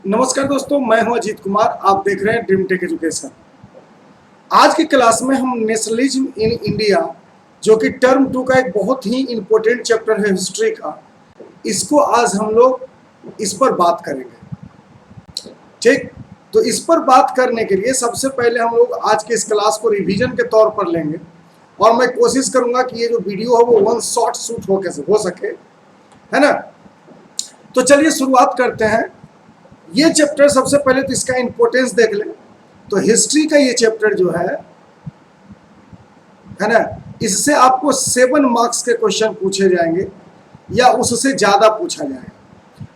नमस्कार दोस्तों, मैं हूं अजीत कुमार। आप देख रहे हैं ड्रीम टेक एजुकेशन। आज की क्लास में हम नेशनलिज्म इन इंडिया, जो कि टर्म 2 का एक बहुत ही इम्पोर्टेंट चैप्टर है हिस्ट्री का, इसको आज हम लोग इस पर बात करेंगे। ठीक, तो इस पर बात करने के लिए सबसे पहले हम लोग आज के इस क्लास को रिवीजन के तौर पर लेंगे और मैं कोशिश करूंगा कि ये जो वीडियो है वो वन शॉट शूट हो सके, है ना। तो चलिए शुरुआत करते हैं। ये चैप्टर सबसे पहले तो इसका इंपॉर्टेंस देख लें। तो हिस्ट्री का ये चैप्टर जो है ना, इससे आपको 7 मार्क्स के क्वेश्चन पूछे जाएंगे या उससे ज़्यादा पूछा जाएगा।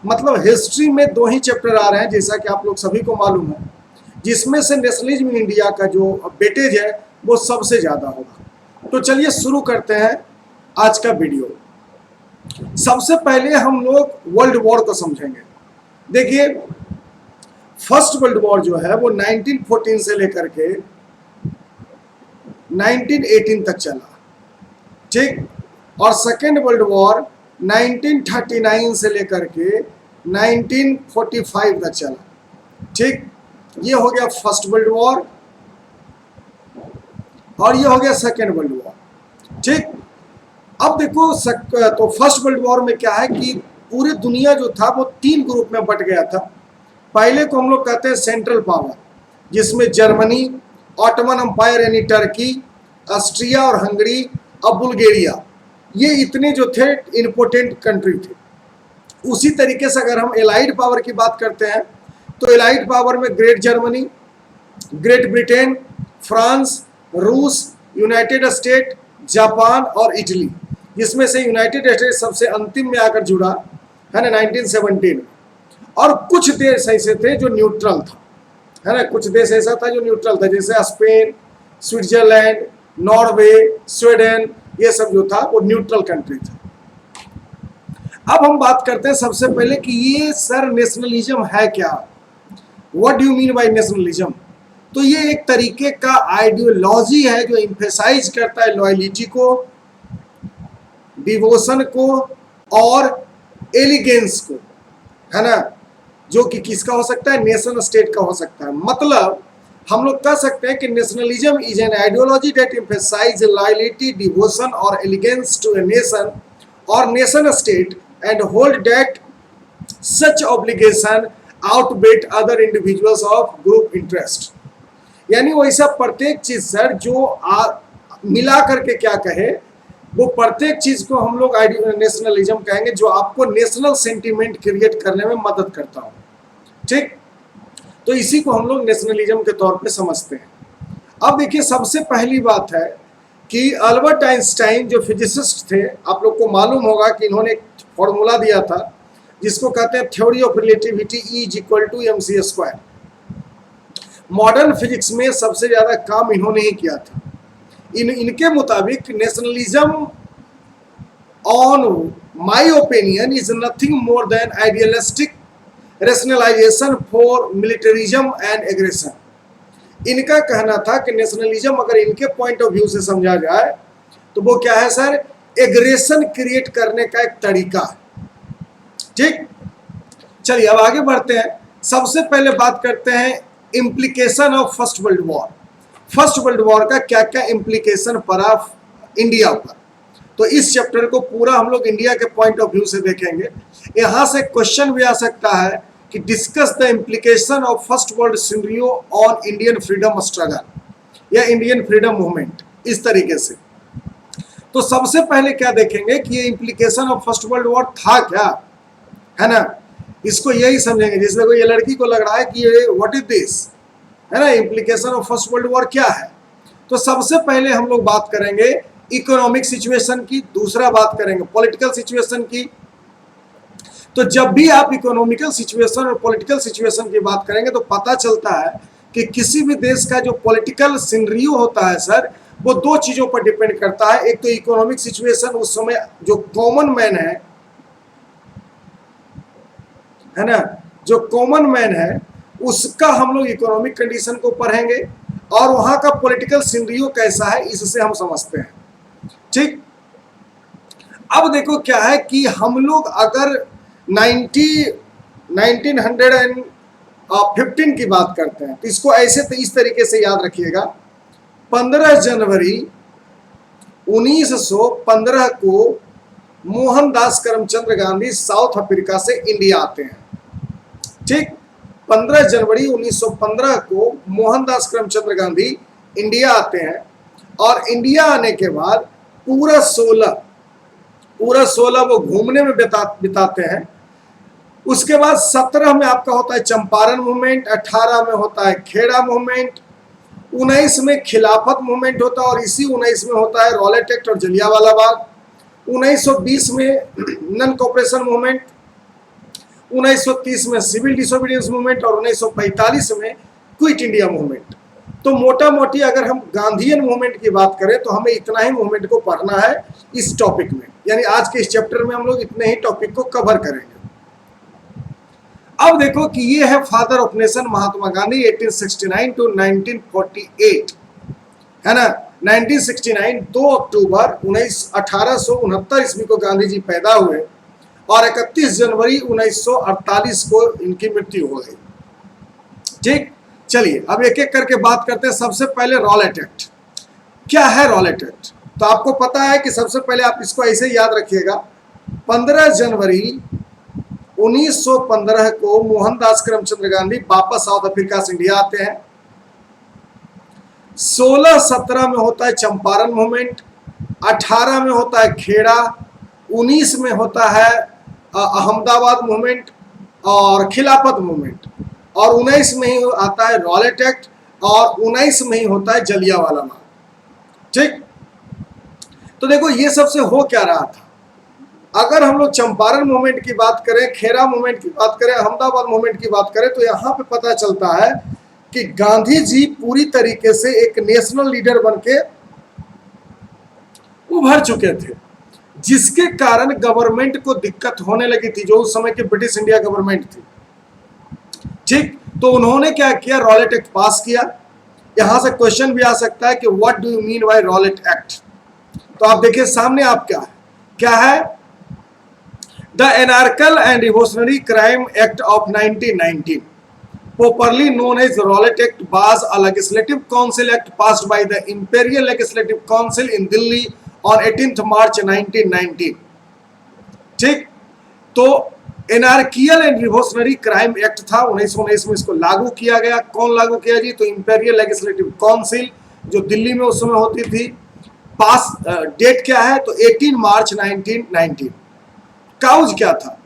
मतलब हिस्ट्री में 2 ही चैप्टर आ रहे हैं, जैसा कि आप लोग सभी को मालूम है, जिसमें से नेशनलिज्म इन इंडिया का जो वेटेज है वो सबसे ज़्यादा होगा। तो चलिए शुरू करते हैं आज का वीडियो। सबसे पहले हम लोग वर्ल्ड वॉर को समझेंगे। देखिए, फर्स्ट वर्ल्ड वॉर जो है वो 1914 से लेकर के 1918 तक चला, ठीक। और सेकेंड वर्ल्ड वॉर 1939 से लेकर के 1945 तक चला, ठीक। ये हो गया फर्स्ट वर्ल्ड वॉर और ये हो गया सेकेंड वर्ल्ड वॉर, ठीक। अब देखो तो फर्स्ट वर्ल्ड वॉर में क्या है कि पूरी दुनिया जो था वो 3 ग्रुप में बट गया था। पहले को हम लोग कहते हैं सेंट्रल पावर, जिसमें जर्मनी, ऑटोमन एम्पायर यानी टर्की, ऑस्ट्रिया और हंगरी, अब बुल्गारिया, ये इतने जो थे इम्पोर्टेंट कंट्री थे। उसी तरीके से अगर हम एलाइड पावर की बात करते हैं तो एलाइड पावर में great Germany, great Britain, France, रूस, यूनाइटेड स्टेट, जापान और इटली, जिसमें से यूनाइटेड स्टेट सबसे अंतिम में आकर जुड़ा है ना 1917 में। और कुछ देश ऐसे थे जो न्यूट्रल था, है ना। कुछ देश ऐसा था जो न्यूट्रल था, जैसे स्पेन, स्विट्जरलैंड, नॉर्वे, स्वीडन, ये सब जो था वो न्यूट्रल कंट्री था। अब हम बात करते हैं सबसे पहले कि ये सर नेशनलिज्म है क्या। What do you mean bye nationalism? तो ये एक तरीके का आइडियोलॉजी है जो एम्फेसाइज करता है लॉयलिटी को, डिवोशन को और एलिगेंस को, है ना, जो कि किसका हो सकता है, नेशन स्टेट का हो सकता है। मतलब हम लोग कह सकते हैं कि nationalism is an ideology that emphasise loyalty, devotion और एलिगेंस टू ए नेशन और nation state and hold that such obligation outweigh other individuals of group interest. यानी वैसा प्रत्येक चीज सर जो मिला करके क्या कहे, वो प्रत्येक चीज को हम लोग नेशनलिज्म कहेंगे जो आपको नेशनल सेंटीमेंट क्रिएट करने में मदद करता हो, ठीक। तो इसी को हम लोग नेशनलिज्म के तौर पे समझते हैं। अब देखिए, सबसे पहली बात है कि अल्बर्ट आइंस्टाइन जो फिजिसिस्ट थे, आप लोग को मालूम होगा कि इन्होंने एक फॉर्मूला दिया था जिसको कहते हैं theory of relativity, E = mc²। Modern physics में सबसे ज्यादा काम इन्होंने ही किया था। इनके मुताबिक nationalism on my opinion is nothing more than idealistic rationalization for militarism and aggression. इनका कहना था कि नेशनलिज्म अगर इनके पॉइंट ऑफ व्यू से समझा जाए तो वो क्या है सर, एग्रेशन क्रिएट करने का एक तरीका है, ठीक। चलिए अब आगे बढ़ते हैं। सबसे पहले बात करते हैं implication of first world war. First world war का क्या क्या इम्प्लीकेशन पड़ा इंडिया पर। तो इस चैप्टर को पूरा हम लोग इंडिया के पॉइंट ऑफ व्यू से देखेंगे। यहां से क्वेश्चन भी आ सकता है कि discuss the implication of first world scenario on Indian freedom struggle या इंडियन फ्रीडम मूवमेंट, इस तरीके से। तो सबसे पहले क्या देखेंगे कि ये implication of first world war था क्या, है ना। इसको यही समझेंगे, जैसे कोई ये लड़की को लग रहा है कि ये व्हाट इज दिस, है ना, implication of first world war क्या है। तो सबसे पहले हम लोग बात करेंगे इकोनॉमिक सिचुएशन की, दूसरा बात करेंगे पॉलिटिकल सिचुएशन की। तो जब भी आप इकोनॉमिकल सिचुएशन और पॉलिटिकल सिचुएशन की बात करेंगे तो पता चलता है कि किसी भी देश का जो पॉलिटिकल सिनेरियो होता है सर, वो 2 चीजों पर डिपेंड करता है। एक तो इकोनॉमिक सिचुएशन, उस समय जो कॉमन मैन है ना, जो कॉमन मैन है उसका हम लोग इकोनॉमिक कंडीशन को पढ़ेंगे और वहां का पॉलिटिकल सिनेरियो कैसा है इससे हम समझते हैं, ठीक। अब देखो क्या है कि हम लोग अगर 1900 15 की बात करते हैं तो इसको ऐसे तो इस तरीके से याद रखिएगा। 15 जनवरी 1915 को मोहनदास करमचंद गांधी साउथ अफ्रीका से इंडिया आते हैं। ठीक, 15 जनवरी 1915 को मोहनदास करमचंद गांधी इंडिया आते हैं और इंडिया आने के बाद पूरा 16 वो घूमने में बिताते हैं। उसके बाद 17 में आपका होता है चंपारण मूवमेंट, 18 में होता है खेड़ा मूवमेंट, 19 में खिलाफत मूवमेंट होता है और इसी 19 में होता है रॉलेट एक्ट और जलियांवाला बाग। 1920 में नन कोऑपरेशन मूवमेंट, 1930 में सिविल डिसोबीडियंस मूवमेंट और 1945 में क्विट इंडिया मूवमेंट। तो मोटा मोटी अगर हम गांधीयन मूवमेंट की बात करें तो हमें इतना ही मूवमेंट को पढ़ना है इस टॉपिक में, यानी आज के इस चैप्टर में हम लोग इतने ही टॉपिक को कवर करेंगे। अब देखो कि ये है father of nation Mahatma Gandhi 1869 to 1948, है ना। 1969 2 अक्टूबर 1869 ईस्वी को गांधी जी पैदा हुए और 31 जनवरी 1948 को इनकी मृत्यु हो गई। ठीक, चलिए अब एक एक करके बात करते हैं। सबसे पहले रॉलेट एक्ट। क्या है रॉलेट एक्ट? तो आपको पता है कि सबसे पहले आप इसको ऐसे याद रखिएगा, 15 जनवरी 1915 को मोहनदास करमचंद गांधी वापस साउथ अफ्रीका से इंडिया आते हैं। 16-17 में होता है चंपारण मूवमेंट, 18 में होता है खेड़ा, 19 में होता है अहमदाबाद मूवमेंट और खिलाफत मूवमेंट और 19 में ही आता है रॉलेट एक्ट और 19 में ही होता है जलियांवाला बाग। ठीक, तो देखो ये सबसे हो क्या रहा था। अगर हम लोग चंपारण मूवमेंट की बात करें, खेड़ा मूवमेंट की बात करें, अहमदाबाद मूवमेंट की बात करें तो यहाँ पे पता चलता है कि गांधी जी पूरी तरीके से एक नेशनल लीडर बनके उभर चुके थे, जिसके कारण गवर्नमेंट को दिक्कत होने लगी थी, जो उस समय की ब्रिटिश इंडिया गवर्नमेंट थी। ठीक, तो उन्होंने क्या किया, रॉलेट एक्ट पास किया। यहां से क्वेश्चन भी आ सकता है कि what do you mean by Rowlatt Act. तो आप देखिए सामने आप क्या है the anarchical and revolutionary crime act of 1919 properly known as Rowlatt Act was a legislative council act passed by the Imperial Legislative Council in Delhi on 18th March 1919। ठीक, तो एनार्कियल and revolutionary crime act था, 1919 में इसको लागू किया गया। कौन लागू किया जी? तो इंपेरियल लेजिस्लेटिव काउंसिल जो दिल्ली में उस समय होती थी। पास डेट क्या है? तो 18 मार्च 1919। काउज क्या था?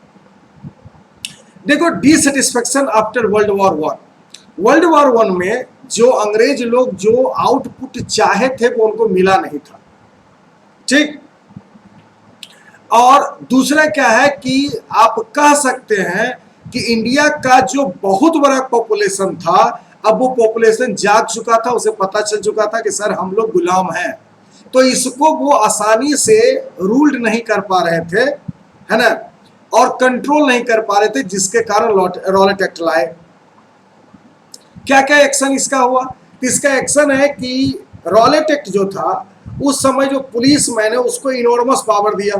देखो, dissatisfaction after world war 1। World war 1 में जो अंग्रेज लोग जो आउटपुट चाहे थे वो उनको मिला नहीं था। ठीक, और दूसरा क्या है कि आप कह सकते हैं कि इंडिया का जो बहुत बड़ा पॉपुलेशन था, अब वो पॉपुलेशन जाग चुका था, उसे पता चल चुका था कि सर हम लोग गुलाम हैं, तो इसको वो आसानी से रूल्ड नहीं कर पा रहे थे, है ना, और कंट्रोल नहीं कर पा रहे थे, जिसके कारण रॉलेट एक्ट लाए। क्या क्या एक्शन इसका हुआ? इसका एक्शन है कि रॉलेट एक्ट जो था उस समय जो पुलिस मैन है उसको इनॉर्मस पावर दिया,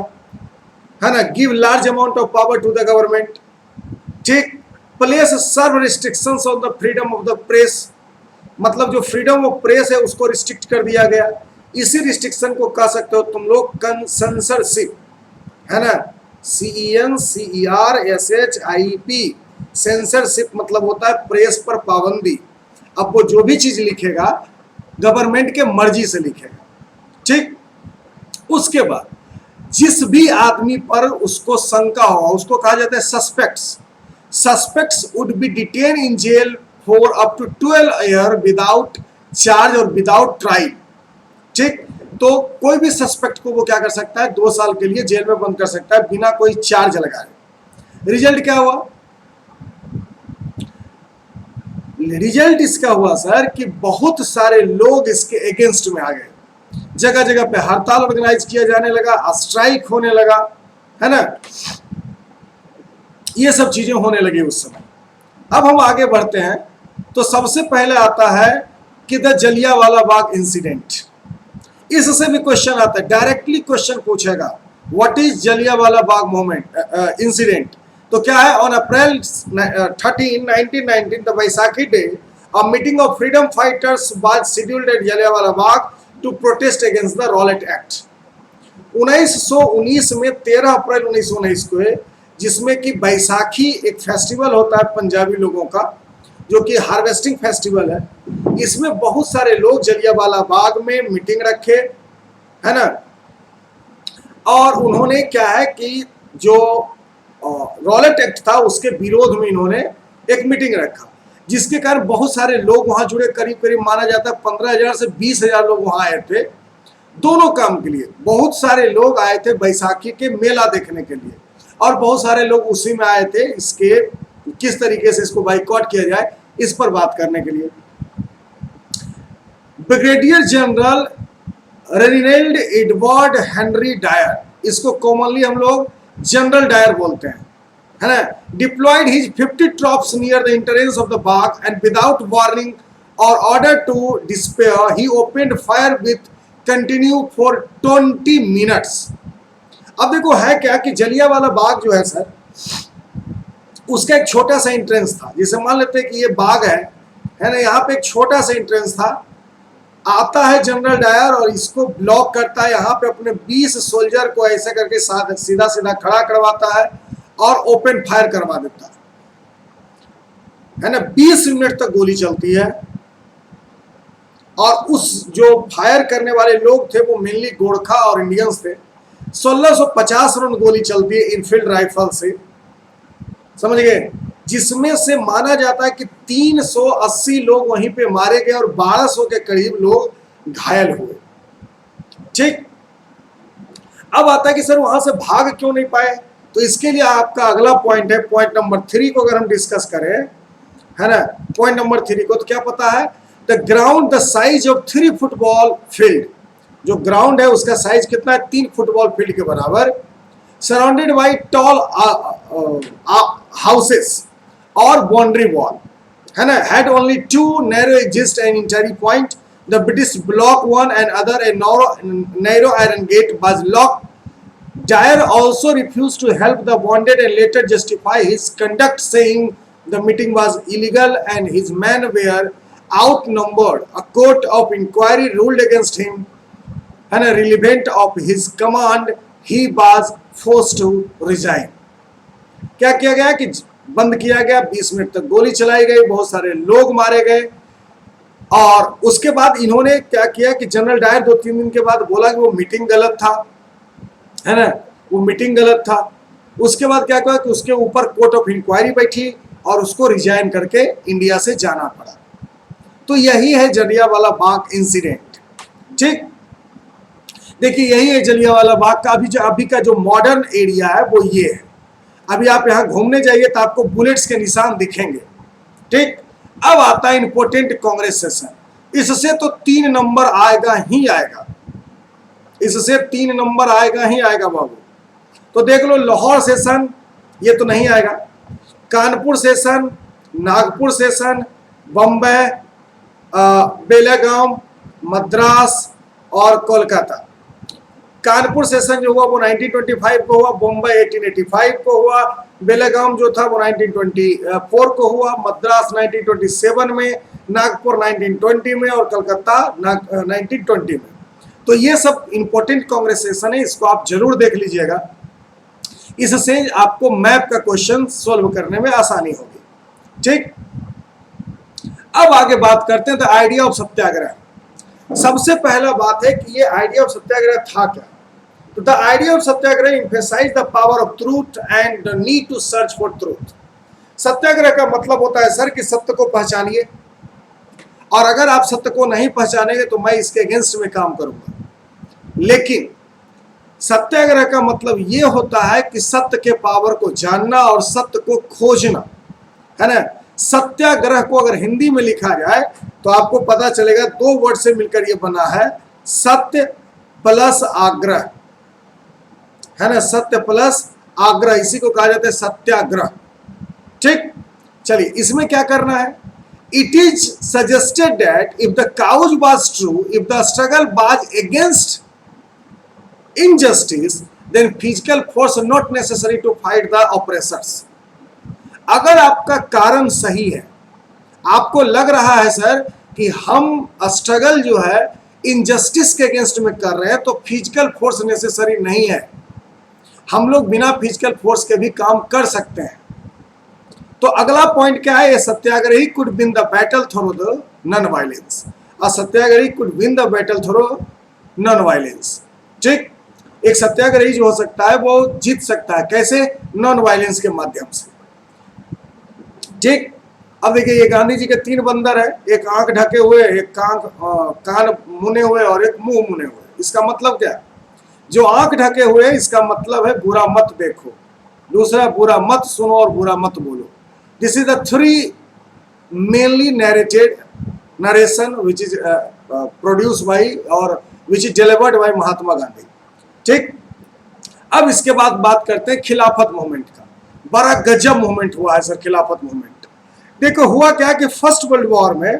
है ना, give large amount of power to the government. ठीक, place several restrictions on the freedom of the press, मतलब जो फ्रीडम ऑफ प्रेस है उसको रिस्ट्रिक्ट कर दिया गया। इसी रिस्ट्रिक्शन को कह सकते हो तुम लोग सेंसरशिप, है ना, CENCERSHIP, सेंसरशिप मतलब होता है प्रेस पर पाबंदी। अब वो जो भी चीज लिखेगा गवर्नमेंट के मर्जी से लिखेगा। ठीक, उसके बाद जिस भी आदमी पर उसको शंका हो उसको कहा जाता है suspects. Suspects would be detain in jail for up to 12 year without charge और विदाउट ट्रायल। ठीक, तो कोई भी सस्पेक्ट को वो क्या कर सकता है, 2 साल के लिए जेल में बंद कर सकता है बिना कोई चार्ज लगाए। रिजल्ट क्या हुआ? रिजल्ट इसका हुआ सर कि बहुत सारे लोग इसके अगेंस्ट में आ गए, जगह जगह पे हड़ताल ऑर्गेनाइज किया जाने लगा, स्ट्राइक होने लगा, है ना, ये सब चीजें होने लगी उस समय। अब हम आगे बढ़ते हैं तो सबसे पहले आता है कि द जलियांवाला बाग इंसिडेंट। इससे भी क्वेश्चन आता है, डायरेक्टली क्वेश्चन पूछेगा what is Jallianwala Bagh movement incident. तो क्या है, on April 13, 1919 the Baisakhi day a meeting of freedom fighters was scheduled at Jallianwala Bagh to protest against the Rowlatt Act. 1919 में 13 अप्रैल 1919 को है, जिसमें कि बैसाखी एक फेस्टिवल होता है पंजाबी लोगों का, जो कि हार्वेस्टिंग फेस्टिवल है। इसमें बहुत सारे लोग जलियांवाला बाग में मीटिंग रखे, है ना, और उन्होंने क्या है कि जो रॉलेट एक्ट था उसके विरोध में इन्होंने एक मीटिंग रखा, जिसके कारण बहुत सारे लोग वहां जुड़े। करीब करीब माना जाता है 15,000 से 20,000 लोग वहां आए थे दोनों काम के लिए। बहुत सारे लोग आए थे बैसाखी के मेला देखने के लिए, और बहुत सारे लोग उसी में आए थे इसके किस तरीके से इसको बाइकआउट किया जाए इस पर बात करने के लिए। Brigadier general Reginald Edward Henry Dyer, इसको कॉमनली हम लोग जनरल डायर बोलते हैं, है ना, deployed his 50 troops near the entrance of the Bagh and without warning और order to disperse he opened fire with continue for 20 minutes. अब देखो है क्या कि जलियांवाला बाग जो है सर, उसका एक छोटा सा एंट्रेंस था। जैसे मान लेते हैं कि ये बाग है ना, यहाँ पे एक छोटा सा एंट्रेंस था। आता है जनरल डायर और इसको ब्लॉक करता है, यहाँ पे अपने 20 सोल्जर को ऐसे करके सीधा सीधा खड़ा करवाता है और ओपन फायर करवा देता है ना। 20 मिनट तक गोली चलती है, और उस जो फायर करने वाले लोग थे वो मेनली गोरखा और इंडियंस थे। 1650 राउंड गोली चलती है इनफील्ड राइफल से, समझ गए, जिसमें से माना जाता है कि 380 लोग वहीं पे मारे गए और 1200 के करीब लोग घायल हुए। ठीक, अब आता है कि सर वहां से भाग क्यों नहीं पाए, तो इसके लिए आपका अगला पॉइंट है, पॉइंट नंबर 3 को अगर हम डिस्कस करें, है ना, पॉइंट नंबर 3 को, तो क्या पता है, the ground the size of 3 football field, जो ग्राउंड है उसका साइज कितना है, 3 फुटबॉल फील्ड के बराबर, सराउंडेड बाई टॉल हाउसेस और बाउंड्री वॉल, है ना, had only 2 narrow exist and entry point. The British block one and other a narrow iron gate was locked. Dyer also refused to help the wounded and later justify his conduct, saying the meeting was illegal and his men were outnumbered. A court of inquiry ruled against him and a relevant of his command, he was forced to resign. क्या किया गया कि बंद किया गया, 20 minute तक गोली चलाई गई, बहुत सारे लोग मारे गए, और उसके बाद इन्होंने क्या किया कि जनरल डायर 2-3 दिन के बाद बोला कि वो मीटिंग गलत था, है ना, वो मीटिंग गलत था। उसके बाद क्या किया कि उसके ऊपर कोर्ट ऑफ इंक्वायरी बैठी और उसको रिजाइन करके इंडिया से जाना पड़ा। तो यही है जलियांवाला बाग इंसिडेंट। ठीक, देखिए यही है जलियांवाला बाग का अभी का जो मॉडर्न एरिया है वो ये है। अभी आप यहाँ घूमने जाइए तो आपको बुलेट्स के निशान दिखेंगे। ठीक, अब आता है इंपोर्टेंट कांग्रेस सेशन। इससे तो 3 नंबर आएगा ही आएगा, इससे 3 नंबर आएगा ही आएगा बाबू। तो देख लो, लाहौर सेशन ये तो नहीं आएगा, कानपुर सेशन, नागपुर सेशन, बम्बई, बेलगाम, मद्रास और कोलकाता। कानपुर सेशन जो हुआ वो 1925 को हुआ, बम्बई 1885 को हुआ, बेलगाम जो था वो 1924 को हुआ, मद्रास 1927 में, नागपुर 1920 में और कलकत्ता 1920 में। तो ये सब इंपॉर्टेंट कांग्रेस सेशन है, इसको आप जरूर देख लीजिएगा, इससे आपको मैप का क्वेश्चन सॉल्व करने में आसानी होगी। ठीक, अब आगे बात करते हैं द आइडिया ऑफ सत्याग्रह। सबसे पहला बात है कि ये आइडिया ऑफ सत्याग्रह था क्या। तो the idea of Satyagraha emphasise the power of truth and the need to search for truth. Satyagraha का मतलब होता है सर कि सत्य को पहचानिए, और अगर आप सत्य को नहीं पहचानेंगे तो मैं इसके अगेंस्ट में काम करूंगा। लेकिन सत्याग्रह का मतलब ये होता है कि सत्य के पावर को जानना और सत्य को खोजना, है ना। सत्याग्रह को अगर हिंदी में लिखा जाए तो आपको पता चलेगा 2 वर्ड से मिलकर ये बना है, सत्य प्लस आग्रह, है ना, सत्य प्लस आग्रह, इसी को कहा जाता है सत्याग्रह। ठीक, चलिए इसमें क्या करना है। It is suggested that if the cause was true, if the struggle was against injustice, then physical force not necessary to fight the oppressors. अगर आपका कारण सही है, आपको लग रहा है सर कि हम स्ट्रगल जो है इनजस्टिस के अगेंस्ट में कर रहे हैं, तो फिजिकल फोर्स नेसेसरी नहीं है, हम लोग बिना फिजिकल फोर्स के भी काम कर सकते हैं। तो अगला पॉइंट क्या है, ये satyagrahi could win the battle through the non violence. A satyagrahi could win the battle through non violence. ठीक, एक सत्याग्रही जो हो सकता है वो जीत सकता है, कैसे? नॉन वायलेंस के माध्यम से। ठीक, अब देखिए ये गांधी जी के 3 बंदर है, एक आंख ढके हुए, एक कान मुने हुए और एक मुंह मुने हुए। इसका मतलब क्या है? जो आंख ढके हुए इसका मतलब है बुरा मत देखो, दूसरा बुरा मत सुनो और बुरा मत बोलो। This is the 3 mainly narrated narration which is produce by और which is delivered by Mahatma Gandhi. ठीक, अब इसके बाद बात करते हैं खिलाफत मूवमेंट का। बड़ा गजब मूवमेंट हुआ है सर खिलाफत मूवमेंट। देखो हुआ क्या कि फर्स्ट वर्ल्ड वॉर में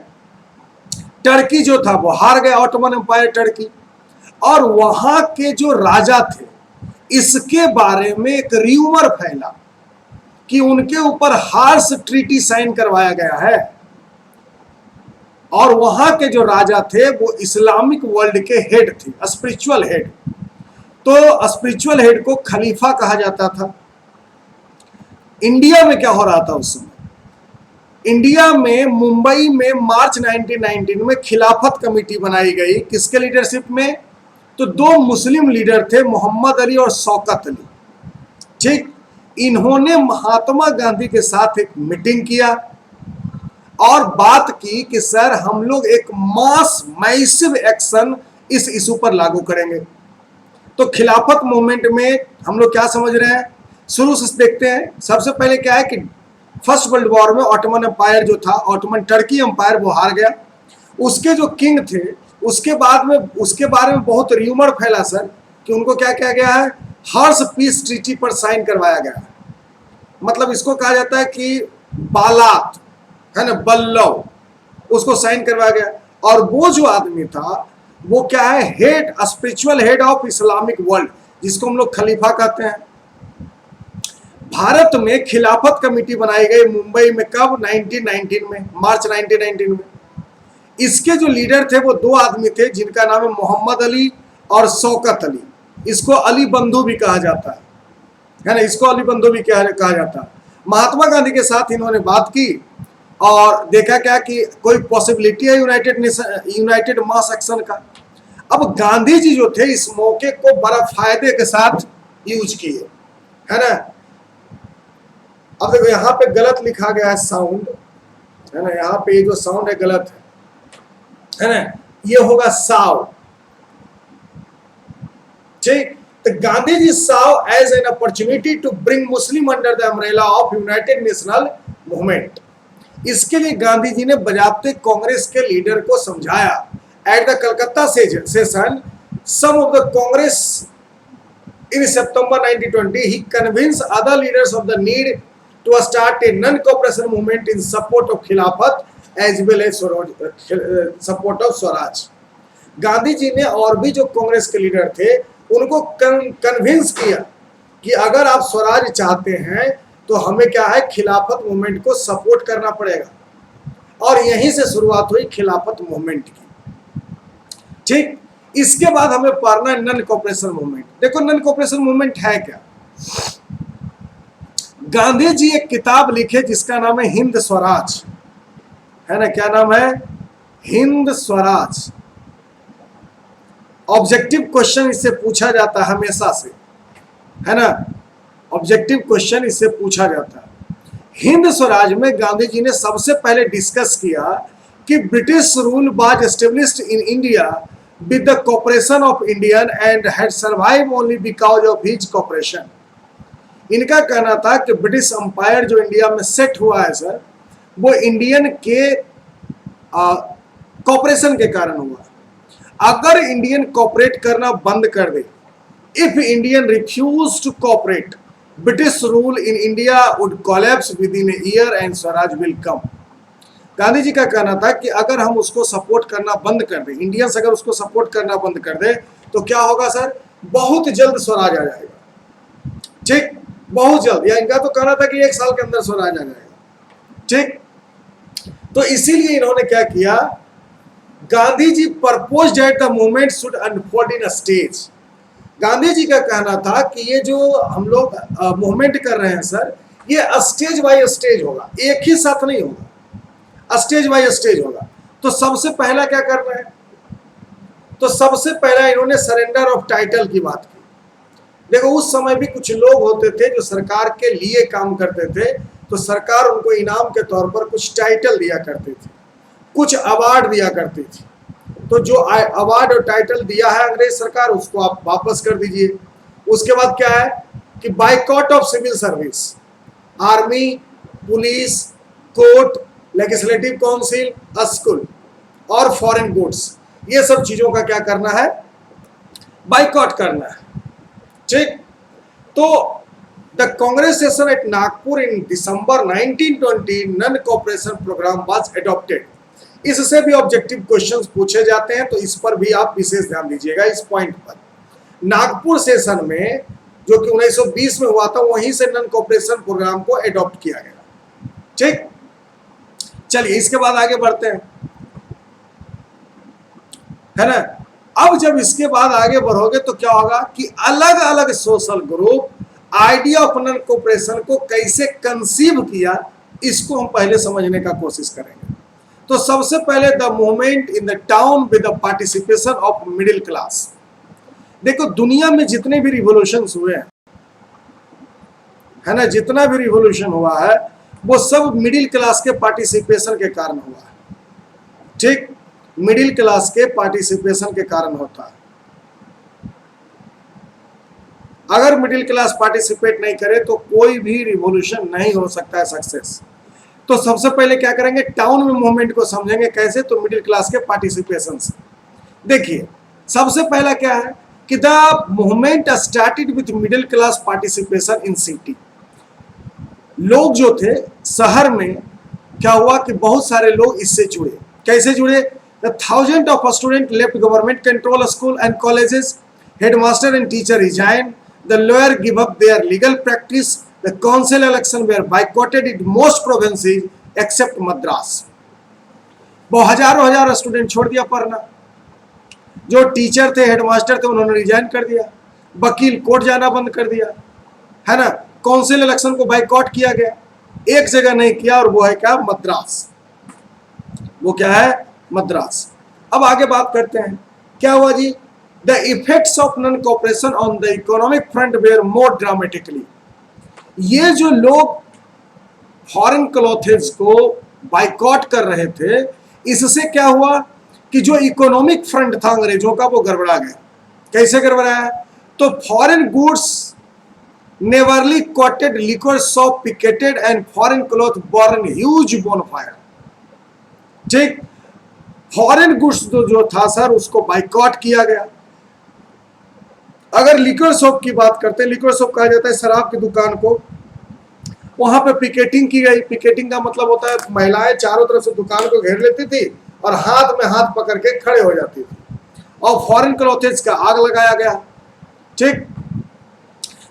टर्की जो था वो हार गया, ऑटोमन एम्पायर टर्की, और वहां के जो राजा थे इसके बारे में एक र्यूमर फैला कि उनके ऊपर हार्श ट्रीटी साइन करवाया गया है, और वहां के जो राजा थे वो इस्लामिक वर्ल्ड के हेड थे, स्पिरिचुअल हेड। तो स्पिरिचुअल हेड को खलीफा कहा जाता था। इंडिया में क्या हो रहा था उस समय? इंडिया में मुंबई में मार्च 1919 में खिलाफत कमेटी बनाई गई। किसके लीडरशिप में? तो 2 मुस्लिम लीडर थे, मोहम्मद अली और शौकत अली। ठीक, इन्होंने महात्मा गांधी के साथ एक मीटिंग किया और बात की कि सर हम लोग एक मास मैसिव एक्शन इस इशू पर लागू करेंगे। तो खिलाफत मूवमेंट में हम लोग क्या समझ रहे हैं, शुरू से देखते हैं। सबसे पहले क्या है कि फर्स्ट वर्ल्ड वॉर में ऑटोमन एम्पायर जो था, ऑटोमन टर्की एम्पायर, वो हार गया। उसके जो किंग थे उसके बारे में बहुत र्यूमर फैला सर कि उनको क्या किया गया है, हर्ष पीस ट्रीटी पर साइन करवाया गया है। मतलब इसको कहा जाता है कि बालात है ना, बल्लव, उसको साइन करवाया गया। और वो जो आदमी था वो क्या है, head, spiritual head of Islamic world, जिसको हम लोग खलीफा कहते हैं। भारत में खिलाफत कमेटी बनाई गई मुंबई में, कब? 1919 में, मार्च 1919 में। इसके जो लीडर थे वो 2 आदमी थे जिनका नाम है मोहम्मद अली और शौकत अली। इसको अली बंधु भी कहा जाता है ना, इसको अली बंधु भी कहा जाता है। महात्मा गांधी के साथ इन्होंने बात की और देखा क्या कि कोई पॉसिबिलिटी है यूनाइटेड मास एक्शन का। अब गांधी जी जो थे इस मौके को बड़ा फायदे के साथ यूज किए, है ना। अब देखो यहाँ पे गलत लिखा गया है साउंड, है ना, यहाँ पे ये जो साउंड है गलत है ना, ये होगा साव। ठीक, तो Gandhi ji saw as an opportunity to bring Muslim under the umbrella of united national movement. इसके लिए गांधी जी ने बजाबते कांग्रेस के लीडर को समझाया। At the Calcutta session some of the Congress in September 1920 he convinced other leaders of the need to start a non-cooperation movement in support of खिलाफत as well as support of swaraj. Gandhi ji ने और भी जो कांग्रेस के लीडर थे उनको कन्विंस किया कि अगर आप स्वराज चाहते हैं तो हमें क्या है, खिलाफत मूवमेंट को सपोर्ट करना पड़ेगा। और यहीं से शुरुआत हुई खिलाफत मूवमेंट की। ठीक, इसके बाद हमें पढ़ना है नॉन कोऑपरेशन मूवमेंट। देखो नॉन कोऑपरेशन मूवमेंट है क्या। गांधी जी एक किताब लिखे जिसका नाम है हिंद स्वराज, है ना, क्या नाम है, हिंद स्वराज। ऑब्जेक्टिव क्वेश्चन इससे पूछा जाता है हमेशा से, है ना, ऑब्जेक्टिव क्वेश्चन इससे पूछा जाता है। हिंद स्वराज में गांधी जी ने सबसे पहले डिस्कस किया कि British rule was established in India with the cooperation of Indian and had survive only because of his cooperation. इनका कहना था कि ब्रिटिश अंपायर जो इंडिया में सेट हुआ है सर, वो इंडियन के कोऑपरेशन के कारण हुआ। अगर इंडियन कोऑपरेट करना बंद कर दे, if Indian refuse to cooperate, British rule in India would collapse within a year and swaraj will come. Gandhi ji का कहना था कि अगर हम उसको सपोर्ट करना बंद कर दें, इंडियंस अगर उसको सपोर्ट करना बंद कर दे तो क्या होगा सर, बहुत जल्द स्वराज आ जाएगा। ठीक, बहुत जल्द, या इनका तो कहना था कि 1 साल के अंदर स्वराज आ जाएगा। ठीक। तो इसीलिए इन्होंने क्या किया, Gandhi ji proposed that the movement should unfold in a stage. Gandhi ji का कहना था कि ये जो हम लोग मूवमेंट कर रहे हैं सर, ये स्टेज बाय स्टेज होगा, एक ही साथ नहीं होगा, स्टेज बाय स्टेज होगा। तो सबसे पहला क्या करना है, तो सबसे पहला इन्होंने सरेंडर ऑफ टाइटल की बात की। देखो उस समय भी कुछ लोग होते थे जो सरकार के लिए काम करते थे, तो सरकार उनको इनाम के तौर पर कुछ टाइटल दिया करती थी, कुछ अवार्ड दिया करती थी। तो जो अवार्ड और टाइटल दिया है अंग्रेज सरकार, उसको आप वापस कर दीजिए। उसके बाद क्या है कि boycott of civil service, army, police, court, legislative council, school और फॉरेन गुड्स, ये सब चीजों का क्या करना है, बाइकॉट करना है। ठीक। तो the Congress session at Nagpur in December 1920 non cooperation programme was adopted. इससे भी ऑब्जेक्टिव क्वेश्चंस पूछे जाते हैं, तो इस पर भी आप विशेष ध्यान दीजिएगा। इस पॉइंट पर नागपुर सेशन में जो कि 1920 में हुआ था, वहीं से नन कोऑपरेशन प्रोग्राम को एडॉप्ट किया गया। ठीक। चलिए इसके बाद आगे बढ़ते हैं, है ना। अब जब इसके बाद आगे बढ़ोगे तो क्या होगा कि अलग अलग social group idea of non cooperation को कैसे कंसीव किया, इसको हम पहले समझने का कोशिश करेंगे। तो सबसे पहले the movement in the town with the participation of middle class. देखो दुनिया में जितने भी रिवॉल्यूशंस हुए हैं, है ना, जितना भी रिवॉल्यूशन हुआ है वो सब मिडिल क्लास के पार्टिसिपेशन के कारण हुआ है। ठीक, मिडिल क्लास के पार्टिसिपेशन के कारण होता है। अगर मिडिल क्लास पार्टिसिपेट नहीं करे तो कोई भी रिवॉल्यूशन नहीं हो सकता है सक्सेस। तो सबसे पहले क्या करेंगे, टाउन में मूवमेंट को समझेंगे कैसे, तो मिडिल क्लास के पार्टिसिपेशन से। देखिए सबसे पहला क्या है कि the movement started with middle class participation in city. लोग जो थे शहर में, क्या हुआ कि बहुत सारे लोग इससे जुड़े। कैसे जुड़े, the thousand of student left government control school and colleges, headmaster and teacher resign, the lawyer give up their legal practice, the council election were boycotted in most provinces except Madras। वो हजारों student छोड़ दिया पढ़ना, जो teacher थे, headmaster थे, उन्होंने resign कर दिया, वकील कोर्ट जाना बंद कर दिया, है ना। काउंसिल इलेक्शन को बाइकॉट किया गया, एक जगह नहीं किया, और वो है क्या, मद्रास। वो क्या है, मद्रास। अब आगे बात करते हैं क्या हुआ जी। The effects of non cooperation on the economic front were more dramatically. ये जो लोग फॉरेन क्लॉथेज को बाइकॉट कर रहे थे, इससे क्या हुआ कि जो इकोनॉमिक फ्रंट था अंग्रेजों का, वो गड़बड़ा गया। कैसे गड़बड़ाया, तो फॉरेन गुड्स नेवरली coated, liquor shop picketed and foreign cloth burn huge bonfire. ठीक, फॉरेन गुड्स जो था सर, उसको बाइकॉट किया गया। अगर लिक्वर शॉप की बात करते हैं, लिक्वर शॉप कहा जाता है शराब की दुकान को, वहां पे पिकेटिंग की गई। पिकेटिंग का मतलब होता है महिलाएं चारों तरफ से दुकान को घेर लेती थी और हाथ में हाथ पकड़ के खड़े हो जाती थी, और फॉरेन क्लॉथेज का आग लगाया गया। ठीक,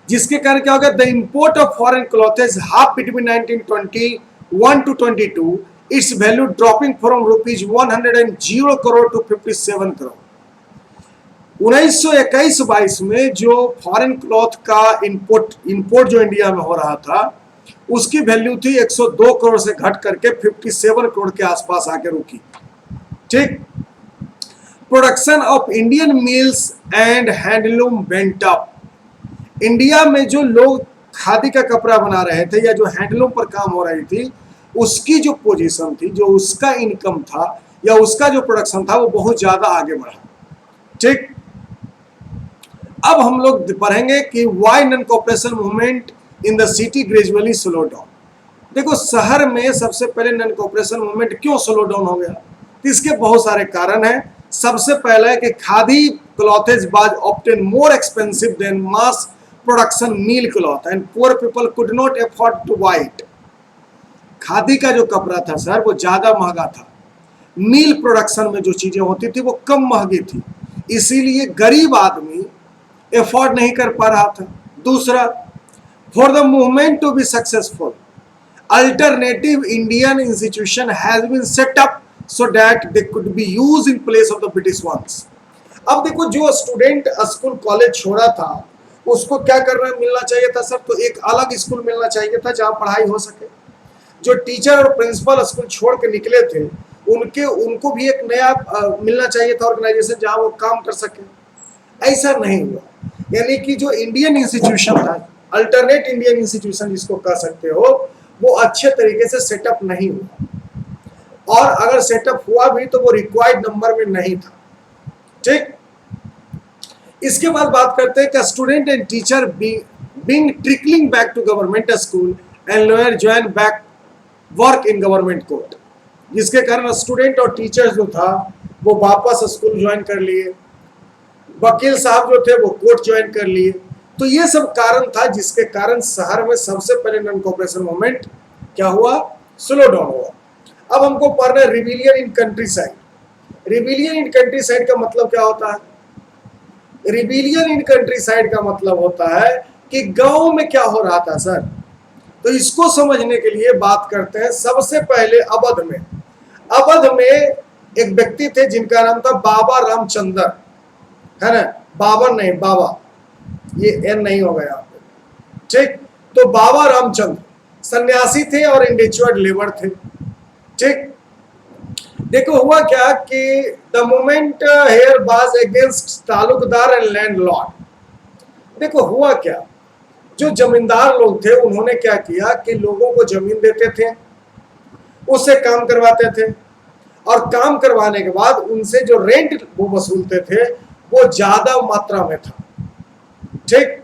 जिसके कारण क्या हो गया, the import of foreign clothes half between 1921 to 22, its value dropping from ₹100 crore to 57 crore. 1921-22 में जो फॉरेन क्लॉथ का इंपोर्ट जो इंडिया में हो रहा था, उसकी वैल्यू थी 102 करोड़ से घट करके 57 करोड़ के आसपास आके रुकी। ठीक, production of Indian mills and handloom went up. India में जो लोग खादी का कपड़ा बना रहे थे या जो हैंडलूम पर काम हो रही थी, उसकी जो पोजीशन थी, जो उसका इनकम था या उसका जो प्रोडक्शन था, वो बहुत ज्यादा आगे बढ़ा। ठीक, अब हम लोग पढ़ेंगे कि why non cooperation movement in the city gradually slow down. देखो शहर में सबसे पहले नॉन कोऑपरेशन मूवमेंट क्यों स्लो डाउन हो गया, तो इसके बहुत सारे कारण हैं। सबसे पहला है कि khadi clothes was often more expensive than mass production mill cloth and poor people could not afford to buy it. Khadi का जो कपड़ा था सर, वो ज्यादा महंगा था। मील प्रोडक्शन में जो चीजें होती थी वो कम महंगी थी, इसीलिए गरीब आदमी अफोर्ड नहीं कर पा रहा था। दूसरा, for the movement to be successful, alternative Indian institution has been set up so that they could be used in place of the British ones. अब देखो जो स्टूडेंट स्कूल कॉलेज छोड़ा था उसको क्या करना मिलना चाहिए था सर, तो एक अलग स्कूल मिलना चाहिए था जहाँ पढ़ाई हो सके। जो टीचर और प्रिंसिपल स्कूल छोड़ के निकले थे उनको भी एक नया मिलना चाहिए था ऑर्गेनाइजेशन जहाँ वो काम कर सके। ऐसा नहीं हुआ, यानी कि जो इंडियन इंस्टीट्यूशन था, अल्टरनेट इंडियन इंस्टीट्यूशन जिसको कह सकते हो, वो अच्छे तरीके से सेटअप नहीं हुआ, और अगर सेटअप हुआ भी तो वो रिक्वायर्ड नंबर में नहीं था। ठीक, इसके बाद बात करते हैं कि student and teacher being trickling back to government school and lawyer join back work in government court, जिसके कारण स्टूडेंट और टीचर जो था वो वापस स्कूल ज्वाइन कर लिए, वकील साहब जो थे वो कोर्ट ज्वाइन कर लिए। तो ये सब कारण था जिसके कारण शहर में सबसे पहले नॉन कोऑपरेशन मूवमेंट क्या हुआ, स्लो डाउन हुआ। अब हमको पढ़ना है rebellion in country side. Rebellion in country side का मतलब क्या होता है? रिबिलियन इन कंट्री साइड का मतलब होता है कि गांव में क्या हो रहा था सर। तो इसको समझने के लिए बात करते हैं सबसे पहले अवध में। अवध में एक व्यक्ति थे जिनका नाम था बाबा रामचंद्र, है ना, बाबर नहीं बाबा, ये एन नहीं होगा यहाँ पे। ठीक, तो बाबा रामचंद्र सन्यासी थे और इंडेचुअर्ड लेबर थे। ठीक, देखो हुआ क्या कि the movement here was against taluqdar and landlord. देखो हुआ क्या, जो जमींदार लोग थे उन्होंने क्या किया कि लोगों को जमीन देते थे, उससे काम करवाते थे, और काम करवाने के बाद उनसे जो रेंट वो वसूलते थे वो ज्यादा मात्रा में था। ठीक,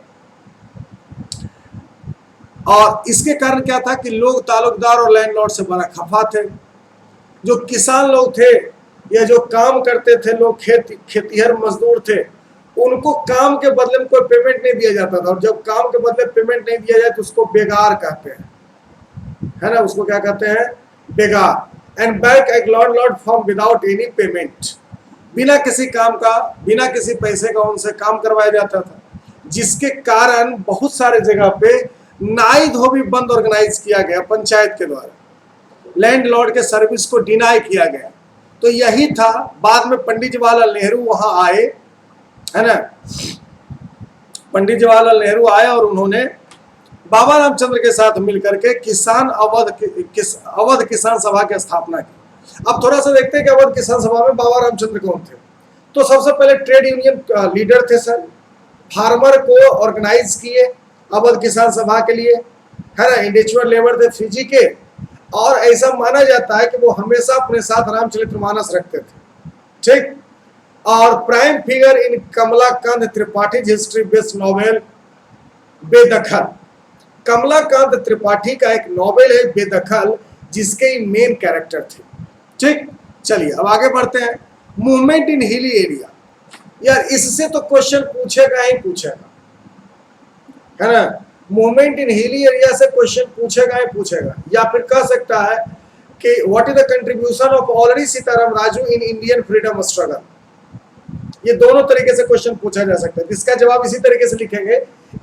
और इसके कारण क्या था कि लोग तालुकदार और लैंडलॉर्ड से बड़ा खफा थे। जो किसान लोग थे या जो काम करते थे लोग, खेतीहर मजदूर थे, उनको काम के बदले में कोई पेमेंट नहीं दिया जाता था, और जब काम के बदले पेमेंट नहीं दिया जाए तो उसको बेगार कहते हैं, है ना, उसको क्या कहते हैं, बेगार। एंड बैक एक landlord form without any payment, बिना किसी काम का, बिना किसी पैसे का उनसे काम करवाया जाता था, जिसके कारण बहुत सारे जगह पे नाई धोबी बंद ऑर्गेनाइज किया गया पंचायत के द्वारा, लैंडलॉर्ड के सर्विस को डिनाई किया गया। तो यही था, बाद में पंडित जवाहरलाल नेहरू वहां आए, है ना, पंडित जवाहरलाल नेहरू आए और उन्होंने बाबा रामचंद्र के साथ मिलकर के अवध किसान सभा की स्थापना की। अब थोड़ा सा देखते हैं कि अवध किसान सभा में बाबा रामचंद्र कौन थे। तो सबसे पहले ट्रेड यूनियन लीडर थे सर, फार्मर को ऑर्गेनाइज किए अवध किसान सभा के लिए, है ना, इंडिविजुअल लेबर थे फिजी के, और ऐसा माना जाता है कि वो हमेशा अपने साथ रामचरितमानस रखते थे। ठीक, और prime figure in Kamalakant Tripathi history based novel Bedakhal. Kamalakant Tripathi का एक नॉवेल है बेदखल, जिसके मेन कैरेक्टर थे। ठीक, चलिए अब आगे बढ़ते हैं। मूवमेंट इन हिली एरिया, यार इससे तो क्वेश्चन पूछेगा ही पूछेगा, है ना, मूवमेंट इन हिली एरिया से क्वेश्चन पूछेगा ही पूछेगा। या फिर कह सकता है कि what is the contribution of Alluri Sitaram Raju in Indian freedom struggle. ये दोनों तरीके से क्वेश्चन पूछा जा सकता है। इसका जवाब इसी तरीके से लिखेंगे,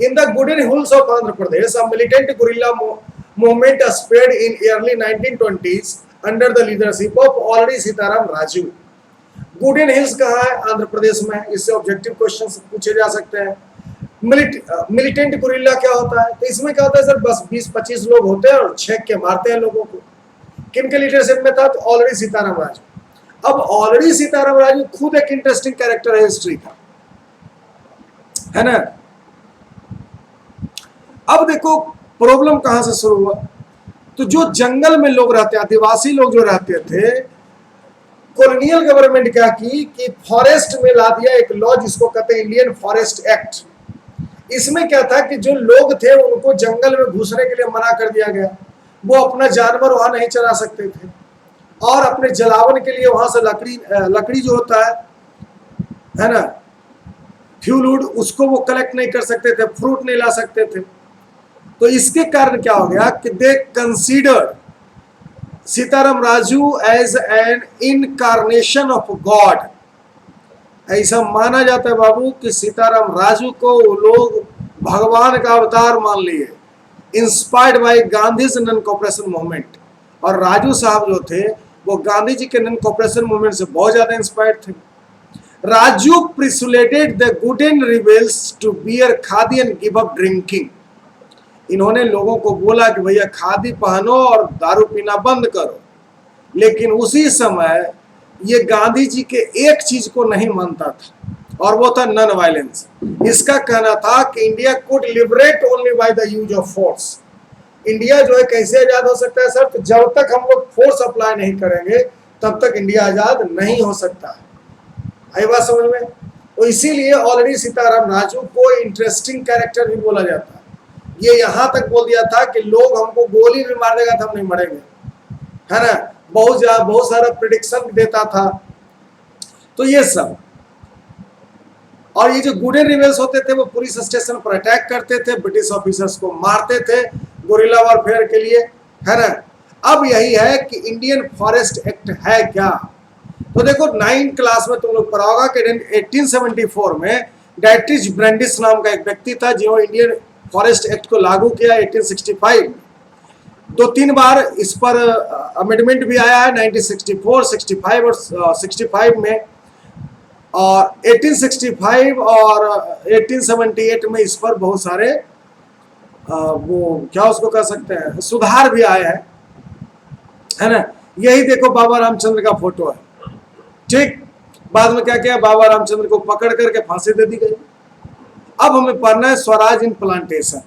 in the Gudem hills of Andhra Pradesh a militant guerrilla movement spread in early 1920s under the leadership of Alluri Sitaram Raju. Gudem hills कहाँ है? आंध्र प्रदेश में। इससे ऑब्जेक्टिव क्वेश्चन पूछे जा सकते हैं। मिलिटेंट गुरिल्ला क्या होता है? तो इसमें क्या होता है सर, बस 20-25 लोग होते हैं और छेक के मारते हैं लोगों को। किन के लीडरशिप में था? तो ऑलरेडी सीताराम राजू। अब ऑलरेडी सीताराम राजू खुद एक इंटरेस्टिंग कैरेक्टर है हिस्ट्री का, है ना। अब देखो प्रॉब्लम कहां से शुरू हुआ, तो जो जंगल में लोग रहते, आदिवासी लोग जो रहते थे, कॉलोनियल गवर्नमेंट क्या की कि फॉरेस्ट में ला दिया एक लॉ जिसको कहते हैं इंडियन फॉरेस्ट एक्ट। इसमें क्या था कि जो लोग थे उनको जंगल में घुसने के लिए मना कर दिया गया, वो अपना जानवर वहां नहीं चला सकते थे, और अपने जलावन के लिए वहां से लकड़ी जो होता है ना, फ्यूल, उसको वो कलेक्ट नहीं कर सकते थे, फ्रूट नहीं ला सकते थे। तो इसके कारण क्या हो गया कि they consider Sitaram Raju as an incarnation of God. ऐसा माना जाता है बाबू कि सीताराम राजू को लोग भगवान का अवतार मान लिए, inspired by Gandhi's non cooperation movement. और राजू साहब जो थे वो गांधी जी के नॉन कोऑपरेशन मूवमेंट से बहुत ज्यादा इंस्पायर्ड थे। Raju persuaded the Gudem rebels to wear khadi and give up drinking. इन्होंने लोगों को बोला कि भैया खादी पहनो और दारू पीना बंद करो, लेकिन उसी समय ये गांधी जी के एक चीज को नहीं मानता था और वो था नॉन वायलेंस। इसका कहना था कि India could liberate only by the use of force. India जो है कैसे आजाद हो सकता है सर? तो जब तक हम लोग फोर्स अप्लाई नहीं करेंगे तब तक इंडिया आजाद नहीं हो सकता। आई बात समझ में? तो इसीलिए ऑलरेडी सीताराम राजू को इंटरेस्टिंग कैरेक्टर भी बोला जाता है। ये यहां तक बोल दिया था कि लोग हमको गोली भी मार देगा तो हम नहीं मरेंगे, है ना। बहुत सारा प्रिडिक्शन देता था। तो ये सब, और ये जो गुडेन रिबेल्स होते थे वो पुलिस स्टेशन पर अटैक करते थे, ब्रिटिश ऑफिसर्स को मारते थे गोरिल्ला वॉरफेयर के लिए, है ना। अब यही है कि इंडियन फॉरेस्ट एक्ट है क्या। तो देखो 9th क्लास में तुम लोग पढ़ा होगा कि 1874 में डाइट्रिच ब्रैंडिस नाम का एक व्यक्ति था जिन्होंने इंडियन फॉरेस्ट एक्ट को लागू किया 1865। 2-3 बार इस पर अमेंडमेंट भी आया है 1964, 65 और 65 में, और 1865 और 1878 में इस पर बहुत सारे वो क्या उसको कह सकते हैं सुधार भी आए हैं, है ना। यही देखो बाबा रामचंद्र का फोटो है, ठीक। बाद में क्या किया, बाबा रामचंद्र को पकड़ करके फांसी दे दी गई। अब हमें पढ़ना है स्वराज इन प्लांटेशन।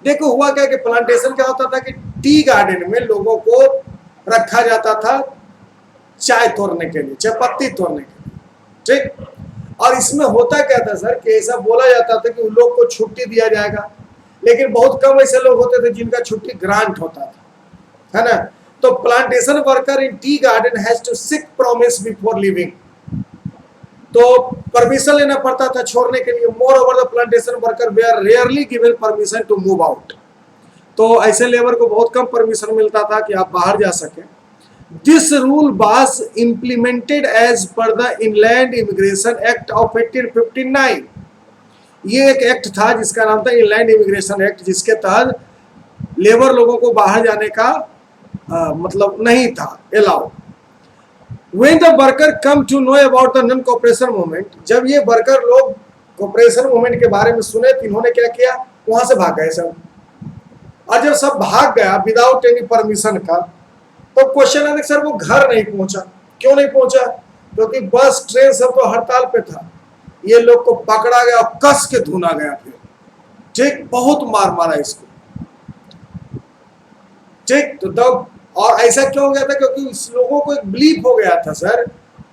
देखो हुआ क्या कि प्लांटेशन क्या होता था कि टी गार्डन में लोगों को रखा जाता था चाय तोड़ने के लिए, चाय पत्ती तोड़ने के लिए, ठीक। और इसमें होता क्या था सर कि ऐसा बोला जाता था कि उन लोग को छुट्टी दिया जाएगा, लेकिन बहुत कम ऐसे लोग होते थे जिनका छुट्टी ग्रांट होता था, है ना। तो plantation worker in tea garden has to seek promise before living. तो परमिशन लेना पड़ता था छोड़ने के लिए। Moreover the plantation worker they are rarely given permission to move out. तो ऐसे लेबर को बहुत कम परमिशन मिलता था कि आप बाहर जा सके। This rule was implemented as per the Inland Immigration Act of 1859। ये एक एक्ट था जिसका नाम था इनलैंड इमिग्रेशन एक्ट, जिसके तहत लेबर लोगों को बाहर जाने का मतलब नहीं था allow. When the worker come to know about the non-cooperation movement, जब ये वर्कर लोग कोऑपरेशन मूवमेंट के बारे में सुने तो इन्होंने क्या किया, वहां से भाग गए सब। और जब सब भाग गया विदाउट एनी परमिशन का, तो क्वेश्चन है सर वो घर नहीं पहुंचा। क्यों नहीं पहुंचा? क्योंकि बस ट्रेन सब तो हड़ताल पे था। ये लोग को पकड़ा गया और कस के धुना गया, फिर ठीक बहुत मार मारा इसको, ठीक। तो तब और ऐसा क्यों हो गया था? क्योंकि इस लोगों को एक बिलीफ हो गया था सर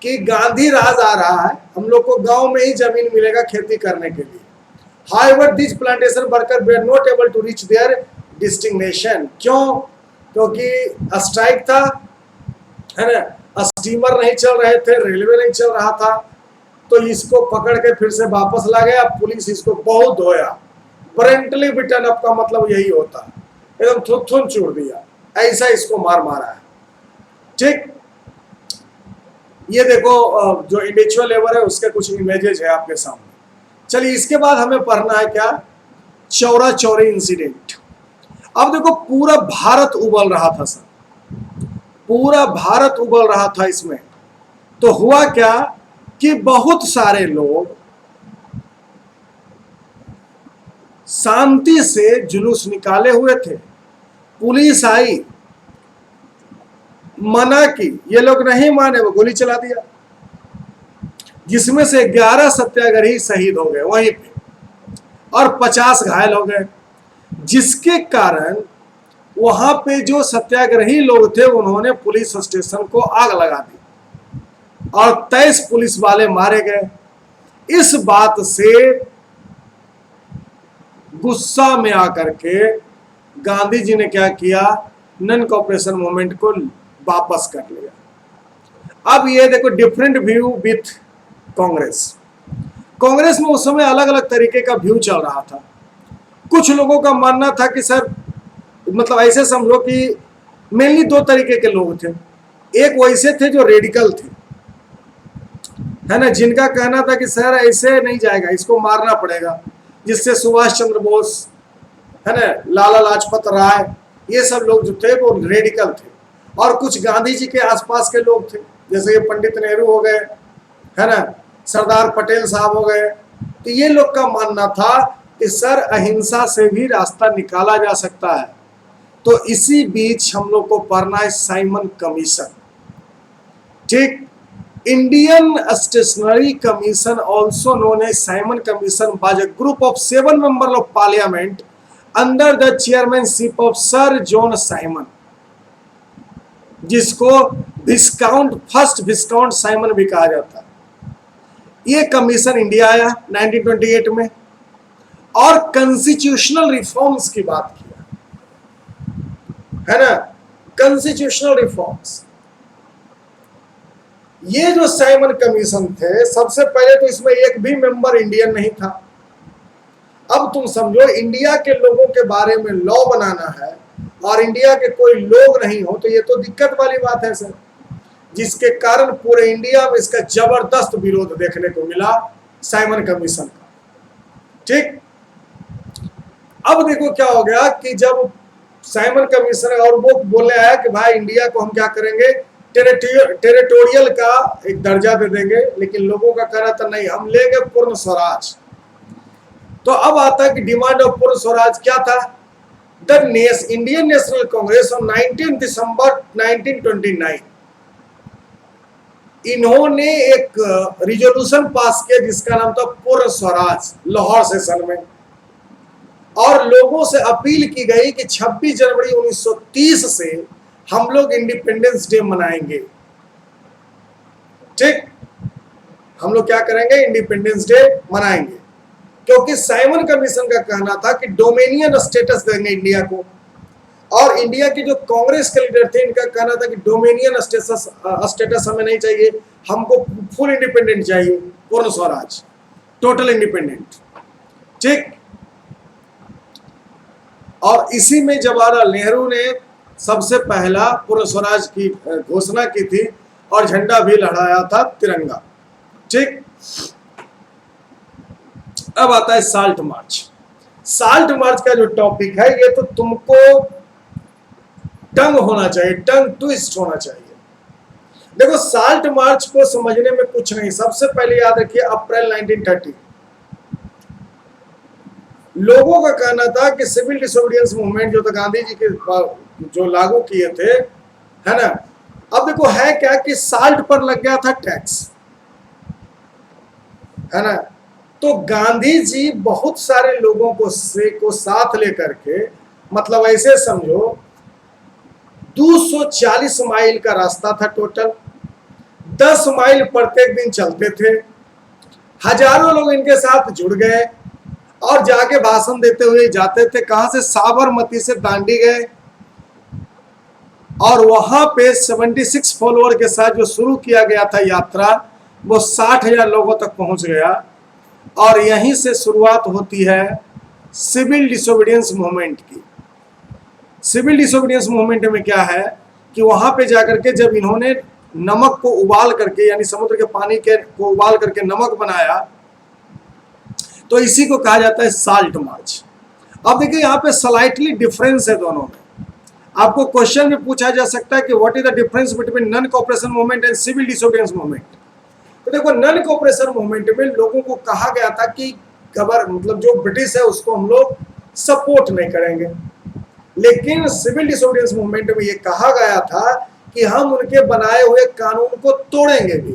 कि गांधी राज आ रहा है, हम लोग को गांव में ही जमीन मिलेगा खेती करने के लिए। However this plantation worker they are not able to reach their destination. क्यों? क्योंकि स्ट्राइक था, है ना, स्टीमर नहीं चल रहे थे, रेलवे नहीं चल रहा था। तो इसको पकड़ के फिर से वापस ला गया, पुलिस इसको बहुत धोया। ब्रेंटली बिटन अप का मतलब यही होता है, एकदम थुथुन चूड़ दिया, ऐसा इसको मार मारा है, ठीक। ये देखो जो इंडिविजुअल लेबर है उसके कुछ इमेजेस है आपके सामने। चलिए इसके बाद हमें पढ़ना है क्या, चौरा चौरी इंसिडेंट। अब देखो पूरा भारत उबल रहा था सर, पूरा भारत उबल रहा था इसमें। तो हुआ क्या कि बहुत सारे लोग शांति से जुलूस निकाले हुए थे, पुलिस आई, मना की, ये लोग नहीं माने, वो गोली चला दिया, जिसमें से 11 सत्याग्रही शहीद हो गए वहीं पे और 50 घायल हो गए, जिसके कारण वहां पे जो सत्याग्रही लोग थे उन्होंने पुलिस स्टेशन को आग लगा दी और 23 पुलिस वाले मारे गए। इस बात से गुस्सा में आकर के गांधी जी ने क्या किया, नॉन कोऑपरेशन मूवमेंट को वापस कर लिया। अब ये देखो different view with Congress. Congress में उस समय अलग अलग तरीके का व्यू चल रहा था। कुछ लोगों का मानना था कि सर मतलब ऐसे समझो कि मेनली 2 तरीके के लोग थे। एक वैसे थे जो रेडिकल थे, है ना, जिनका कहना था कि सर ऐसे नहीं जाएगा, इसको मारना पड़ेगा, जिससे सुभाष चंद्र बोस है ना, लाला लाजपत राय, ये सब लोग जो थे वो रेडिकल थे। और कुछ गांधी जी के आसपास के लोग थे, जैसे ये पंडित नेहरू हो गए, है ना, सरदार पटेल साहब हो गए। तो ये लोग का मानना था कि सर अहिंसा से भी रास्ता निकाला जा सकता है। तो इसी बीच हम लोग को पढ़ना है साइमन कमीशन, ठीक। Indian statutory commission also known as Simon Commission was a group of 7 member of parliament under the chairmanship of sir John Simon, जिसको विस्काउंट, फर्स्ट विस्काउंट साइमन भी कहा जाता है। ये कमीशन इंडिया आया 1928 में और कॉन्स्टिट्यूशनल रिफॉर्म्स की बात किया, है ना, कॉन्स्टिट्यूशनल रिफॉर्म्स। ये जो साइमन कमीशन थे, सबसे पहले तो इसमें एक भी मेंबर इंडियन नहीं था। अब तुम समझो, इंडिया के लोगों के बारे में लॉ बनाना है और इंडिया के कोई लोग नहीं हो, तो ये तो दिक्कत वाली बात है सर, जिसके कारण पूरे इंडिया में इसका जबरदस्त विरोध देखने को मिला साइमन कमीशन का, ठीक। अब देखो क्या हो गया कि जब साइमन कमीशन और वो बोलने आया कि भाई इंडिया को हम क्या करेंगे, टेरिटोरियल का एक दर्जा दे देंगे, लेकिन लोगों का कहना था नहीं, हम लेंगे पूर्ण स्वराज। तो अब आता है कि डिमांड ऑफ पूर्ण स्वराज क्या था। The Indian national Congress on 19 दिसंबर 1929 इन्होंने एक रिजोल्यूशन पास किया जिसका नाम था पूर्ण स्वराज, लाहौर सेशन में। और लोगों से अपील की गई कि 26 जनवरी 1930 से हम लोग इंडिपेंडेंस डे मनाएंगे, ठीक। हम लोग क्या करेंगे, इंडिपेंडेंस डे मनाएंगे, क्योंकि साइमन कमीशन का कहना था कि डोमिनियन स्टेटस देंगे इंडिया को। और इंडिया के जो कांग्रेस के लीडर थे, इनका कहना था कि डोमिनियन स्टेटस हमें नहीं चाहिए, हमको फुल इंडिपेंडेंट चाहिए, पूर्ण स्वराज, टोटल इंडिपेंडेंट, ठीक। और इसी में जवाहरलाल नेहरू ने सबसे पहला पूर्ण स्वराज की घोषणा की थी और झंडा भी लहराया था, तिरंगा, ठीक। अब आता है साल्ट मार्च। साल्ट मार्च का जो टॉपिक है, ये तो तुमको टंग होना चाहिए, टंग ट्विस्ट होना चाहिए। देखो, साल्ट मार्च को समझने में कुछ नहीं, सबसे पहले याद रखिए अप्रैल 1930 लोगों का कहना था कि सिविल डिसोबीडियंस मूवमेंट जो था गांधी जी के जो लागू किए थे, है ना। अब देखो है क्या कि साल्ट पर लग गया था टैक्स, है ना। तो गांधी जी बहुत सारे लोगों को साथ लेकर के, मतलब ऐसे समझो 240 माइल का रास्ता था टोटल, 10 माइल प्रत्येक दिन चलते थे। हजारों लोग इनके साथ जुड़ गए और जाके भाषण देते हुए जाते थे। कहां से, साबरमती से दांडी गए और वहां पे 76 फॉलोअर के साथ जो शुरू किया गया था यात्रा, वो 60,000 लोगों तक पहुंच गया। और यहीं से शुरुआत होती है सिविल डिसोबीडियंस मूवमेंट की। सिविल डिसोबीडियंस मूवमेंट में क्या है कि वहां पे जाकर के जब इन्होंने नमक को उबाल करके, यानी समुद्र के पानी को उबाल करके नमक बनाया, तो इसी को कहा जाता है साल्ट मार्च। अब देखिए यहाँ पे स्लाइटली डिफरेंस है दोनों में। आपको क्वेश्चन में पूछा जा सकता है कि what is the difference between non cooperation movement and civil disobedience movement. तो देखो, नॉन कोऑपरेशन मूवमेंट में लोगों को कहा गया था कि मतलब जो ब्रिटिश है उसको हम लोग सपोर्ट नहीं करेंगे, लेकिन सिविल डिसोबीडियंस मूवमेंट में ये कहा गया था कि हम उनके बनाए हुए कानून को तोड़ेंगे भी,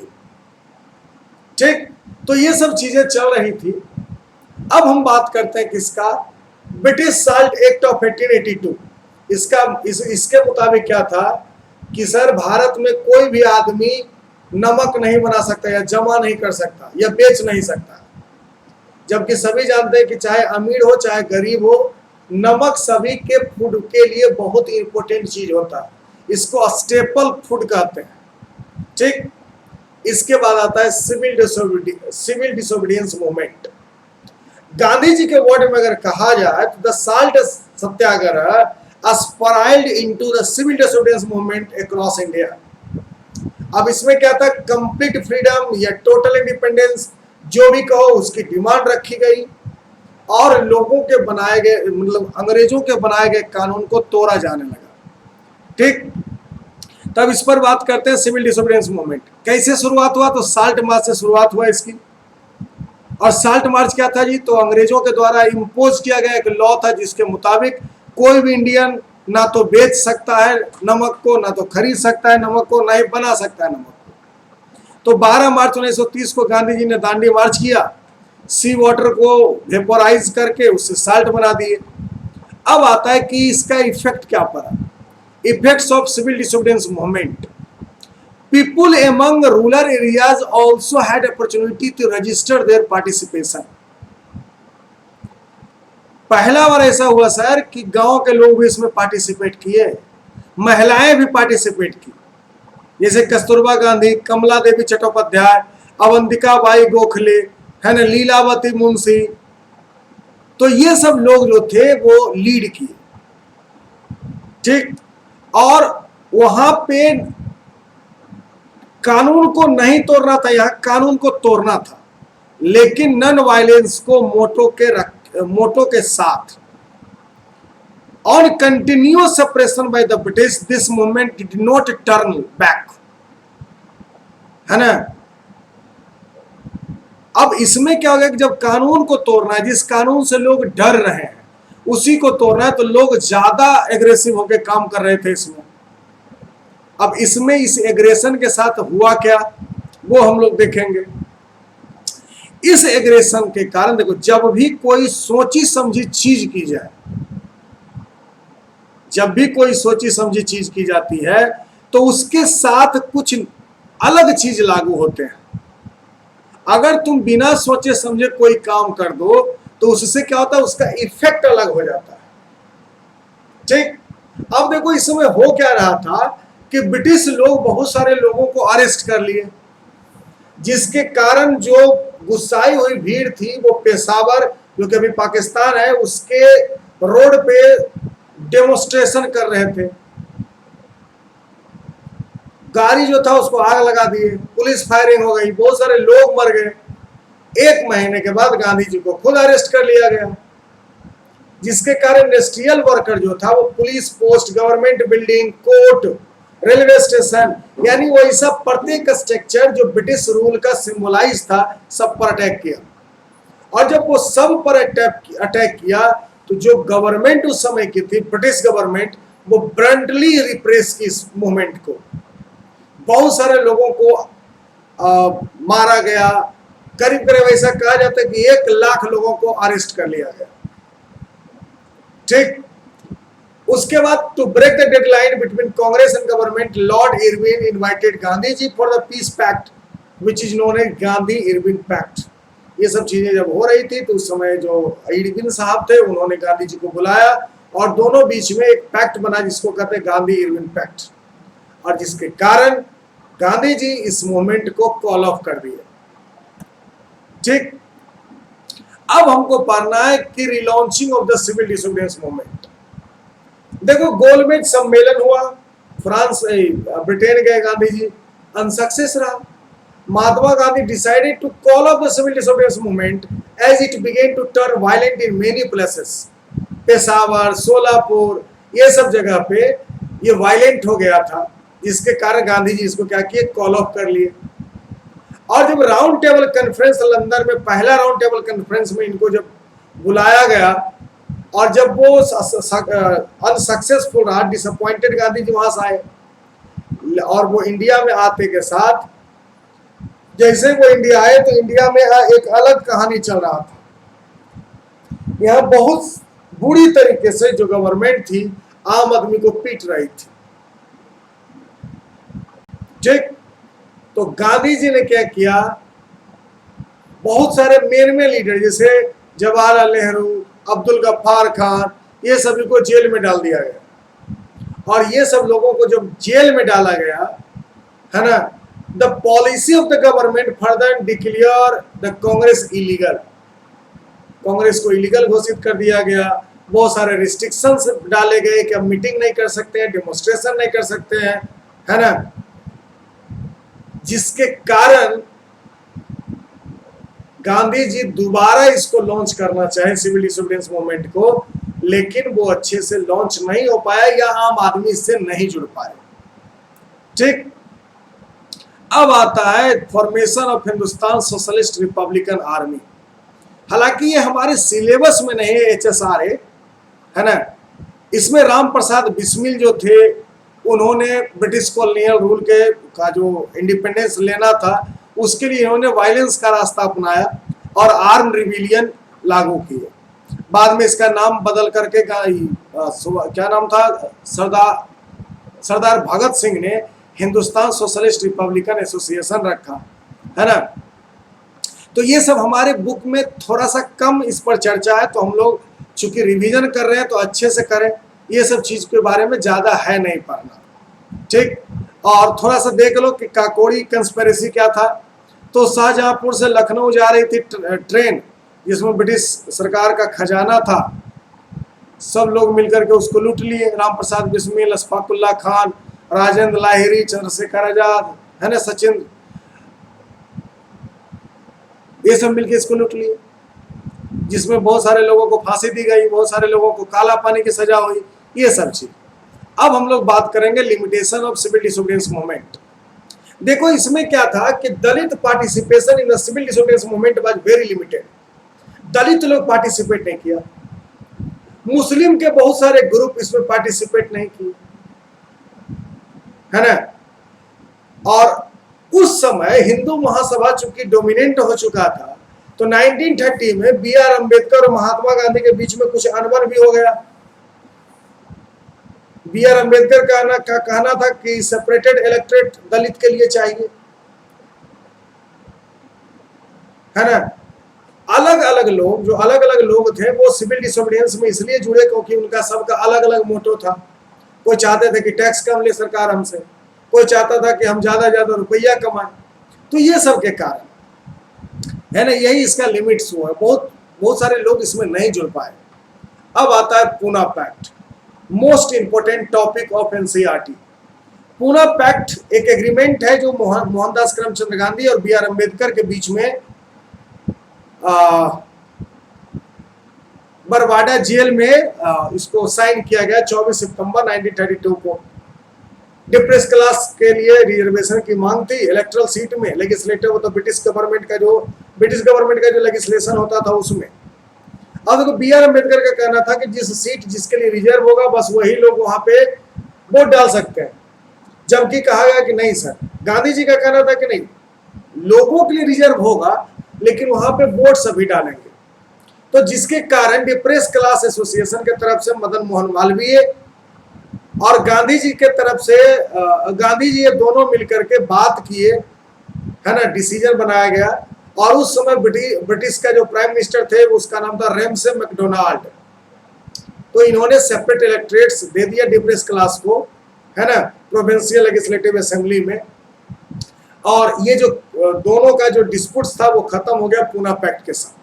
ठीक। तो ये सब चीजें चल रही थी। अब हम बात करते हैं किसका, ब्रिटिश साल्ट एक्ट ऑफ 1882। इसके मुताबिक क्या था कि सर भारत में कोई भी आदमी नमक नहीं बना सकता या जमा नहीं कर सकता या बेच नहीं सकता, जबकि सभी जानते हैं कि चाहे अमीर हो चाहे गरीब हो, नमक सभी के फूड के लिए बहुत इंपॉर्टेंट चीज होता है, इसको स्टेपल फूड कहते हैं, ठीक। इसके बाद आता है civil disobedience movement. Gandhi ji के वर्ड में अगर कहा जाए तो the salt Satyagraha spiralled into the civil disobedience movement across India. अब इसमें क्या था, कंप्लीट फ्रीडम या टोटल इंडिपेंडेंस, जो भी कहो उसकी डिमांड रखी गई। और लोगों के बनाए गए, मतलब अंग्रेजों के बनाए गए कानून को तोड़ा जाने लगा। ठीक, तब इस पर बात करते हैं सिविल डिसोबीडियंस मूवमेंट कैसे शुरुआत हुआ। तो साल्ट मार्च से शुरुआत हुआ इसकी। और साल्ट मार्च क्या था जी, तो अंग्रेजों के द्वारा इम्पोज किया गया एक लॉ था जिसके मुताबिक कोई भी इंडियन ना तो बेच सकता है नमक को, ना तो खरीद सकता है नमक को, ना ही बना सकता है नमक को। तो 12 मार्च 1930 को गांधी जी ने दांडी मार्च किया, सी वाटर को वेपोराइज करके उससे साल्ट बना दिए। अब आता है कि इसका इफेक्ट क्या पड़ा। Effects of civil disobedience movement. People among rural areas also had opportunity to register their participation. पहला बार ऐसा हुआ सर कि गांव के लोग भी इसमें पार्टिसिपेट किए, महिलाएं भी पार्टिसिपेट की, जैसे कस्तूरबा गांधी, कमला देवी चट्टोपाध्याय, अवंतिका बाई गोखले, है ना, लीलावती मुंशी। तो ये सब लोग जो थे वो लीड किए। ठीक, और वहां पे कानून को नहीं तोड़ना था, यहां कानून को तोड़ना था, लेकिन नन वायलेंस को मोटो के साथ। On continuous suppression by the British this movement did not turn back, है ना। अब इसमें क्या होगा कि जब कानून को तोड़ना है, जिस कानून से लोग डर रहे हैं उसी को तोड़ना है, तो लोग ज्यादा एग्रेसिव होकर काम कर रहे थे इसमें। अब इसमें इस एग्रेशन के साथ हुआ क्या वो हम लोग देखेंगे। इस एग्रेशन के कारण देखो, जब भी कोई सोची समझी चीज की जाए, जब भी कोई सोची समझी चीज की जाती है तो उसके साथ कुछ अलग चीज लागू होते हैं। अगर तुम बिना सोचे समझे कोई काम कर दो तो उससे क्या होता है, उसका इफेक्ट अलग हो जाता है। ठीक, अब देखो इस समय हो क्या रहा था कि ब्रिटिश लोग बहुत सारे लोगों को अरेस्ट कर लिए, जिसके कारण जो गुस्साई हुई भीड़ थी वो पेशावर, जो कि अभी पाकिस्तान है, उसके रोड पे डेमोन्स्ट्रेशन कर रहे थे। गाड़ी जो था उसको आग लगा दिए, पुलिस फायरिंग हो गई, बहुत सारे लोग मर गए। 1 महीने के बाद गांधी जी को खुद अरेस्ट कर लिया गया, जिसके कारण इंडस्ट्रियल वर्कर जो था वो police post, government building, court, railway station, यानी वही सब प्रत्येक स्ट्रक्चर जो ब्रिटिश रूल का सिंबलाइज था सब पर अटैक किया। और जब वो सब पर अटैक किया तो जो गवर्नमेंट उस समय की थी, ब्रिटिश गवर्नमेंट, वो ब्रंटली रिप्रेस की इस मूवमेंट को। बहुत सारे लोगों को मारा गया, करीब करीब ऐसा कहा जाता है कि 1 लाख लोगों को अरेस्ट कर लिया गया। ठीक, उसके बाद to break the deadline between Congress and government, Lord Irwin invited Gandhi ji for the peace pact which is known as Gandhi Irwin pact. ये सब चीजें जब हो रही थी तो उस समय जो इरविन साहब थे उन्होंने गांधी जी को बुलाया और दोनों बीच में एक पैक्ट बना जिसको कहते हैं गांधी इरविन पैक्ट, और जिसके कारण गांधी जी इस मूवमेंट को कॉल ऑफ कर दिए। ठीक, अब हमको पढ़ना है कि relaunching of the civil disobedience movement. देखो, गोलमेज सम्मेलन हुआ, फ्रांस ब्रिटेन गए गांधी जी, अनसक्सेस रहा। Mahatma Gandhi decided to call off the civil disobedience movement as it began to turn violent in many places. Peshawar, Solapur, ये सब जगह पे ये वायलेंट हो गया था, जिसके कारण गांधी जी इसको क्या किए, कॉल ऑफ कर लिए। और जब राउंड टेबल कॉन्फ्रेंस लंदन में, पहला राउंड टेबल कॉन्फ्रेंस में इनको जब बुलाया गया और जब वो अनसक्सेसफुल रहा, डिसअपॉइंटेड गांधी जी वहां से आए और वो इंडिया में आते के साथ, जैसे वो इंडिया आए तो इंडिया में एक अलग कहानी चल रहा था। यहाँ बहुत बुरी तरीके से जो गवर्नमेंट थी आम आदमी को पीट रही थी। ठीक, तो गांधी जी ने क्या किया, बहुत सारे मेन लीडर जैसे जवाहरलाल नेहरू, अब्दुल गफ्फार खान, ये सभी को जेल में डाल दिया गया। और ये सब लोगों को जब जेल में डाला गया, है ना, the policy of the government further declare the Congress illegal. Congress को इलीगल घोषित कर दिया गया। बहुत सारे रिस्ट्रिक्शंस डाले गए कि अब मीटिंग नहीं कर सकते हैं, डेमोन्स्ट्रेशन नहीं कर सकते हैं, है ना, जिसके कारण गांधी जी दोबारा इसको लॉन्च करना चाहे सिविल डिसोबीडियंस मूवमेंट को, लेकिन वो अच्छे से लॉन्च नहीं हो पाया या आम आदमी इससे नहीं जुड़ पाए। ठीक, अब आता है formation of Hindustan socialist Republican army. हालांकि ये हमारे सिलेबस में नहीं है, HSRA है ना। इसमें राम प्रसाद बिस्मिल जो थे, उन्होंने ब्रिटिश कॉलोनियल रूल के का जो इंडिपेंडेंस लेना था, उसके लिए इन्होंने वायलेंस का रास्ता अपनाया और आर्म रिविलियन लागू किए। बाद में इसका नाम बदल करके क्या नाम था, सरदार भगत सिंह ने हिंदुस्तान सोशलिस्ट रिपब्लिकन एसोसिएशन रखा, है ना। तो ये सब हमारे बुक में थोड़ा सा कम इस पर चर्चा है, तो हम लोग चूंकि रिवीजन कर रहे हैं तो अच्छे से करें, ये सब चीज के बारे में ज्यादा है नहीं पढ़ना। ठीक, और थोड़ा सा देख लो कि काकोड़ी कंस्पिरेसी क्या था। तो शाहजहांपुर से लखनऊ जा रही थी ट्रेन, जिसमें ब्रिटिश सरकार का खजाना था, सब लोग मिलकर के उसको लूट लिए। राम प्रसाद बिस्मिल, अशफाकुल्ला खान, राजेंद्र लाहिरी, चंद्रशेखर आजाद, है ना, सचिन, ये सब मिलकर इसको लूट लिए, जिसमें बहुत सारे लोगों को फांसी दी गई, बहुत सारे लोगों को काला पानी की सजा हुई, ये सब चीज। अब हम लोग बात करेंगे limitation of civil disobedience movement. देखो इसमें क्या था कि Dalit participation in the civil disobedience movement was very limited. Dalit लोग पार्टिसिपेट नहीं किया, मुस्लिम के बहुत सारे ग्रुप इसमें पार्टिसिपेट नहीं किए, है ना। और उस समय हिंदू महासभा चूंकि डोमिनेंट हो चुका था, तो 1930 में BR अम्बेडकर और महात्मा गांधी के बीच में कुछ अनबन भी हो गया। BR अम्बेडकर का कहना था कि सेपरेटेड इलेक्टोरेट दलित के लिए चाहिए, है ना। अलग अलग लोग, जो अलग अलग लोग थे, वो सिविल डिसोबीडियंस में इसलिए जुड़े क्योंकि उनका सबका अलग अलग मोटो था। कोई चाहते थे कि टैक्स कम ले सरकार हमसे, कोई चाहता था कि हम ज्यादा रुपया कमाएं। तो ये सब के कारण, है ना, यही इसका लिमिट्स हुआ है। बहुत सारे लोग इसमें नहीं जुड़ पाए। अब आता है Poona pact, most important topic of NCERT। Poona pact एक एग्रीमेंट है जो मोहनदास करमचंद गांधी और BR अम्बेडकर के बीच में बरवाडा जेल में इसको साइन किया गया 24 सितंबर 1932 को। डिप्रेस क्लास के लिए रिजर्वेशन की मांग थी इलेक्टोरल सीट में, लेजिस्लेटिव होता ब्रिटिश गवर्नमेंट का जो लेजिस्लेशन होता था उसमें। अब देखो BR अम्बेडकर का कहना था कि जिस सीट जिसके लिए रिजर्व होगा बस वही लोग वहां पे वोट डाल सकते हैं, जबकि कहा गया कि नहीं सर, गांधी जी का कहना था कि नहीं, लोगों के लिए रिजर्व होगा लेकिन वहां पे वोट सभी डालेंगे। तो जिसके कारण डिप्रेस क्लास एसोसिएशन के तरफ से मदन मोहन मालवीय और गांधी जी के तरफ से गांधी जी ये दोनों मिलकर के बात किए, है ना, डिसीजन बनाया गया। और उस समय ब्रिटिश का जो प्राइम मिनिस्टर थे उसका नाम था रेमसे मैकडोनाल्ड। तो इन्होंने सेपरेट इलेक्टोरेट्स दे दिया डिप्रेस क्लास को, है ना, प्रोविंशियल लेजिस्लेटिव असेंबली में। और ये जो दोनों का जो डिस्प्यूट्स था वो खत्म हो गया पूना पैक्ट के साथ।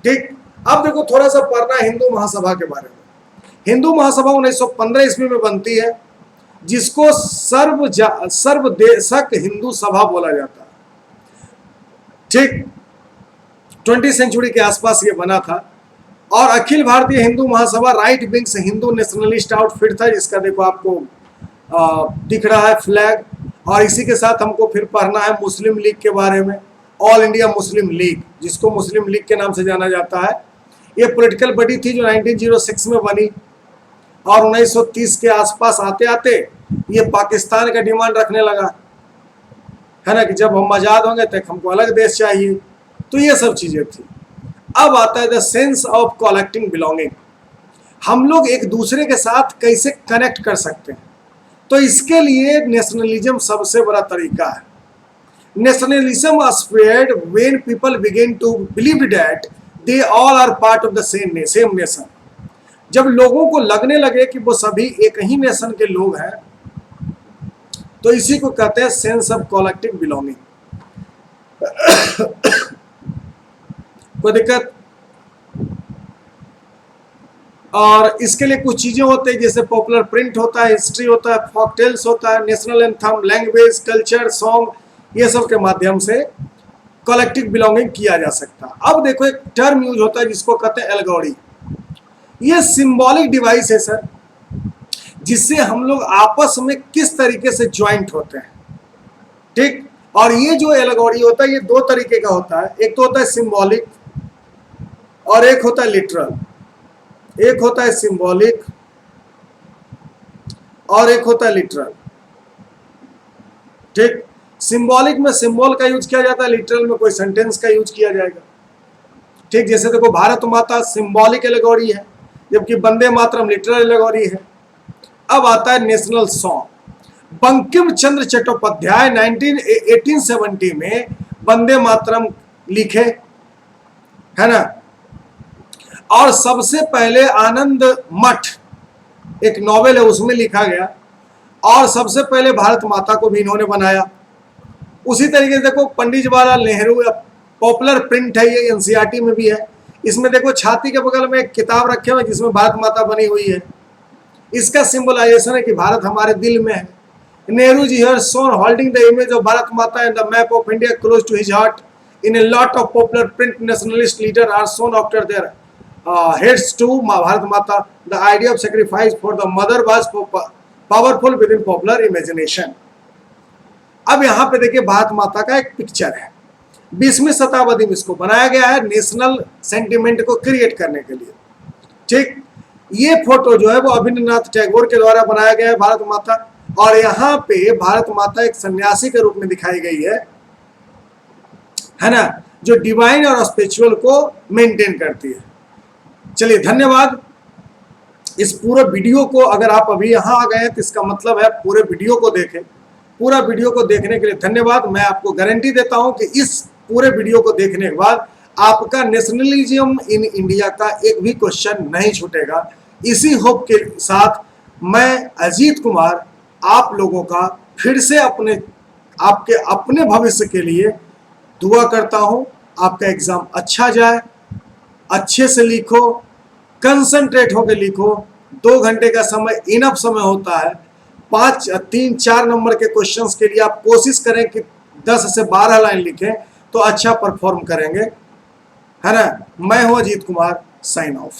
ठीक, अब देखो थोड़ा सा पढ़ना हिंदू महासभा के बारे में। हिंदू महासभा 1915 ईस्वी में बनती है, जिसको सर्वदेशक हिंदू सभा बोला जाता है। ठीक, 20वीं सेंचुरी के आसपास ये बना था। और अखिल भारतीय हिंदू महासभा राइट विंग से हिंदू नेशनलिस्ट आउटफिट था, जिसका देखो आपको दिख रहा है फ्लैग। और इसी के साथ हमको फिर पढ़ना है मुस्लिम लीग के बारे में, ऑल इंडिया मुस्लिम लीग, जिसको मुस्लिम लीग के नाम से जाना जाता है। ये पॉलिटिकल बॉडी थी जो 1906 में बनी और 1930 के आसपास आते आते ये पाकिस्तान का डिमांड रखने लगा, है ना, कि जब हम आजाद होंगे तो हमको अलग देश चाहिए। तो ये सब चीजें थी। अब आता है the sense of collecting belonging, हम लोग एक दूसरे के साथ कैसे कनेक्ट कर सकते हैं। तो इसके लिए नेशनलिज्म सबसे बड़ा तरीका है। Nationalism spread when people begin to believe that they all are part of the same nation. जब लोगों को लगने लगे कि वो सभी एक ही नेशन के लोग हैं, तो इसी को कहते हैं सेंस ऑफ कलेक्टिव बिलोंगिंग। कोई दिक्कत? और इसके लिए कुछ चीजें होती है, जैसे पॉपुलर प्रिंट होता है, हिस्ट्री होता है, फोक टेल्स होता है, national anthem, language, culture, song, ये सब के माध्यम से कलेक्टिव बिलोंगिंग किया जा सकता है। अब देखो एक टर्म यूज होता है जिसको कहते हैं एल्गोरी। ये सिंबॉलिक डिवाइस है सर, जिससे हम लोग आपस में किस तरीके से ज्वाइंट होते हैं, ठीक। और ये जो एल्गोरी होता है ये दो तरीके का होता है, एक तो होता है सिंबॉलिक और एक होता है लिटरल। एक होता है सिंबॉलिक और एक होता है लिटरल, ठीक। सिंबॉलिक में सिंबल का यूज किया जाता है, लिटरल में कोई सेंटेंस का यूज किया जाएगा, ठीक। जैसे देखो भारत माता सिंबॉलिक एल्गोरी है, जबकि वंदे मातरम लिटरल एल्गोरी है। अब आता है नेशनल सॉन्ग। बंकिम चंद्र चट्टोपाध्याय 1870 में वंदे मातरम लिखे, है ना। और सबसे पहले आनंद मठ एक नॉवेल है उसमें लिखा गया, और सबसे पहले भारत माता को भी इन्होंने बनाया। उसी तरीके से देखो पंडित जवाहरलाल नेहरू, पॉपुलर प्रिंट है ये, एनसीईआरटी में भी है। इसमें देखो छाती के बगल में एक किताब रखे हुए जिसमें भारत माता बनी हुई है। इसका सिंबलाइजेशन है कि भारत हमारे दिल में है। Nehru ji have shown holding the image of Bharat Mata and the map of India close to his heart in a lot of popular print nationalist leader are shown after their heads to Bharat Mata. The idea of sacrifice for the mother was powerful within popular imagination. अब यहाँ पे देखिए भारत माता का एक picture है, 20वीं शताब्दी में इसको बनाया गया है नेशनल सेंटिमेंट को क्रिएट करने के लिए, ठीक। ये फोटो जो है वो अभिनवनाथ टैगोर के द्वारा बनाया गया है भारत माता, और यहाँ पे भारत माता एक सन्यासी के रूप में दिखाई गई है ना, जो डिवाइन और स्पिरिचुअल को मेंटेन करती है। चलिए धन्यवाद। इस पूरे वीडियो को अगर आप अभी यहाँ आ गए हैं तो इसका मतलब है पूरे वीडियो को देखें। पूरा वीडियो को देखने के लिए धन्यवाद। मैं आपको गारंटी देता हूं कि इस पूरे वीडियो को देखने के बाद आपका नेशनलिज्म इन इंडिया का एक भी क्वेश्चन नहीं छूटेगा। इसी होप के साथ मैं अजीत कुमार आप लोगों का फिर से आपके अपने भविष्य के लिए दुआ करता हूं। आपका एग्जाम अच्छा जाए, अच्छे से लिखो, कंसंट्रेट होकर लिखो। 2 घंटे का समय इनफ समय होता है। 3-4 नंबर के क्वेश्चंस के लिए आप कोशिश करें कि 10 से 12 लाइन लिखें तो अच्छा परफॉर्म करेंगे, है ना। मैं हूं अजीत कुमार, साइन ऑफ।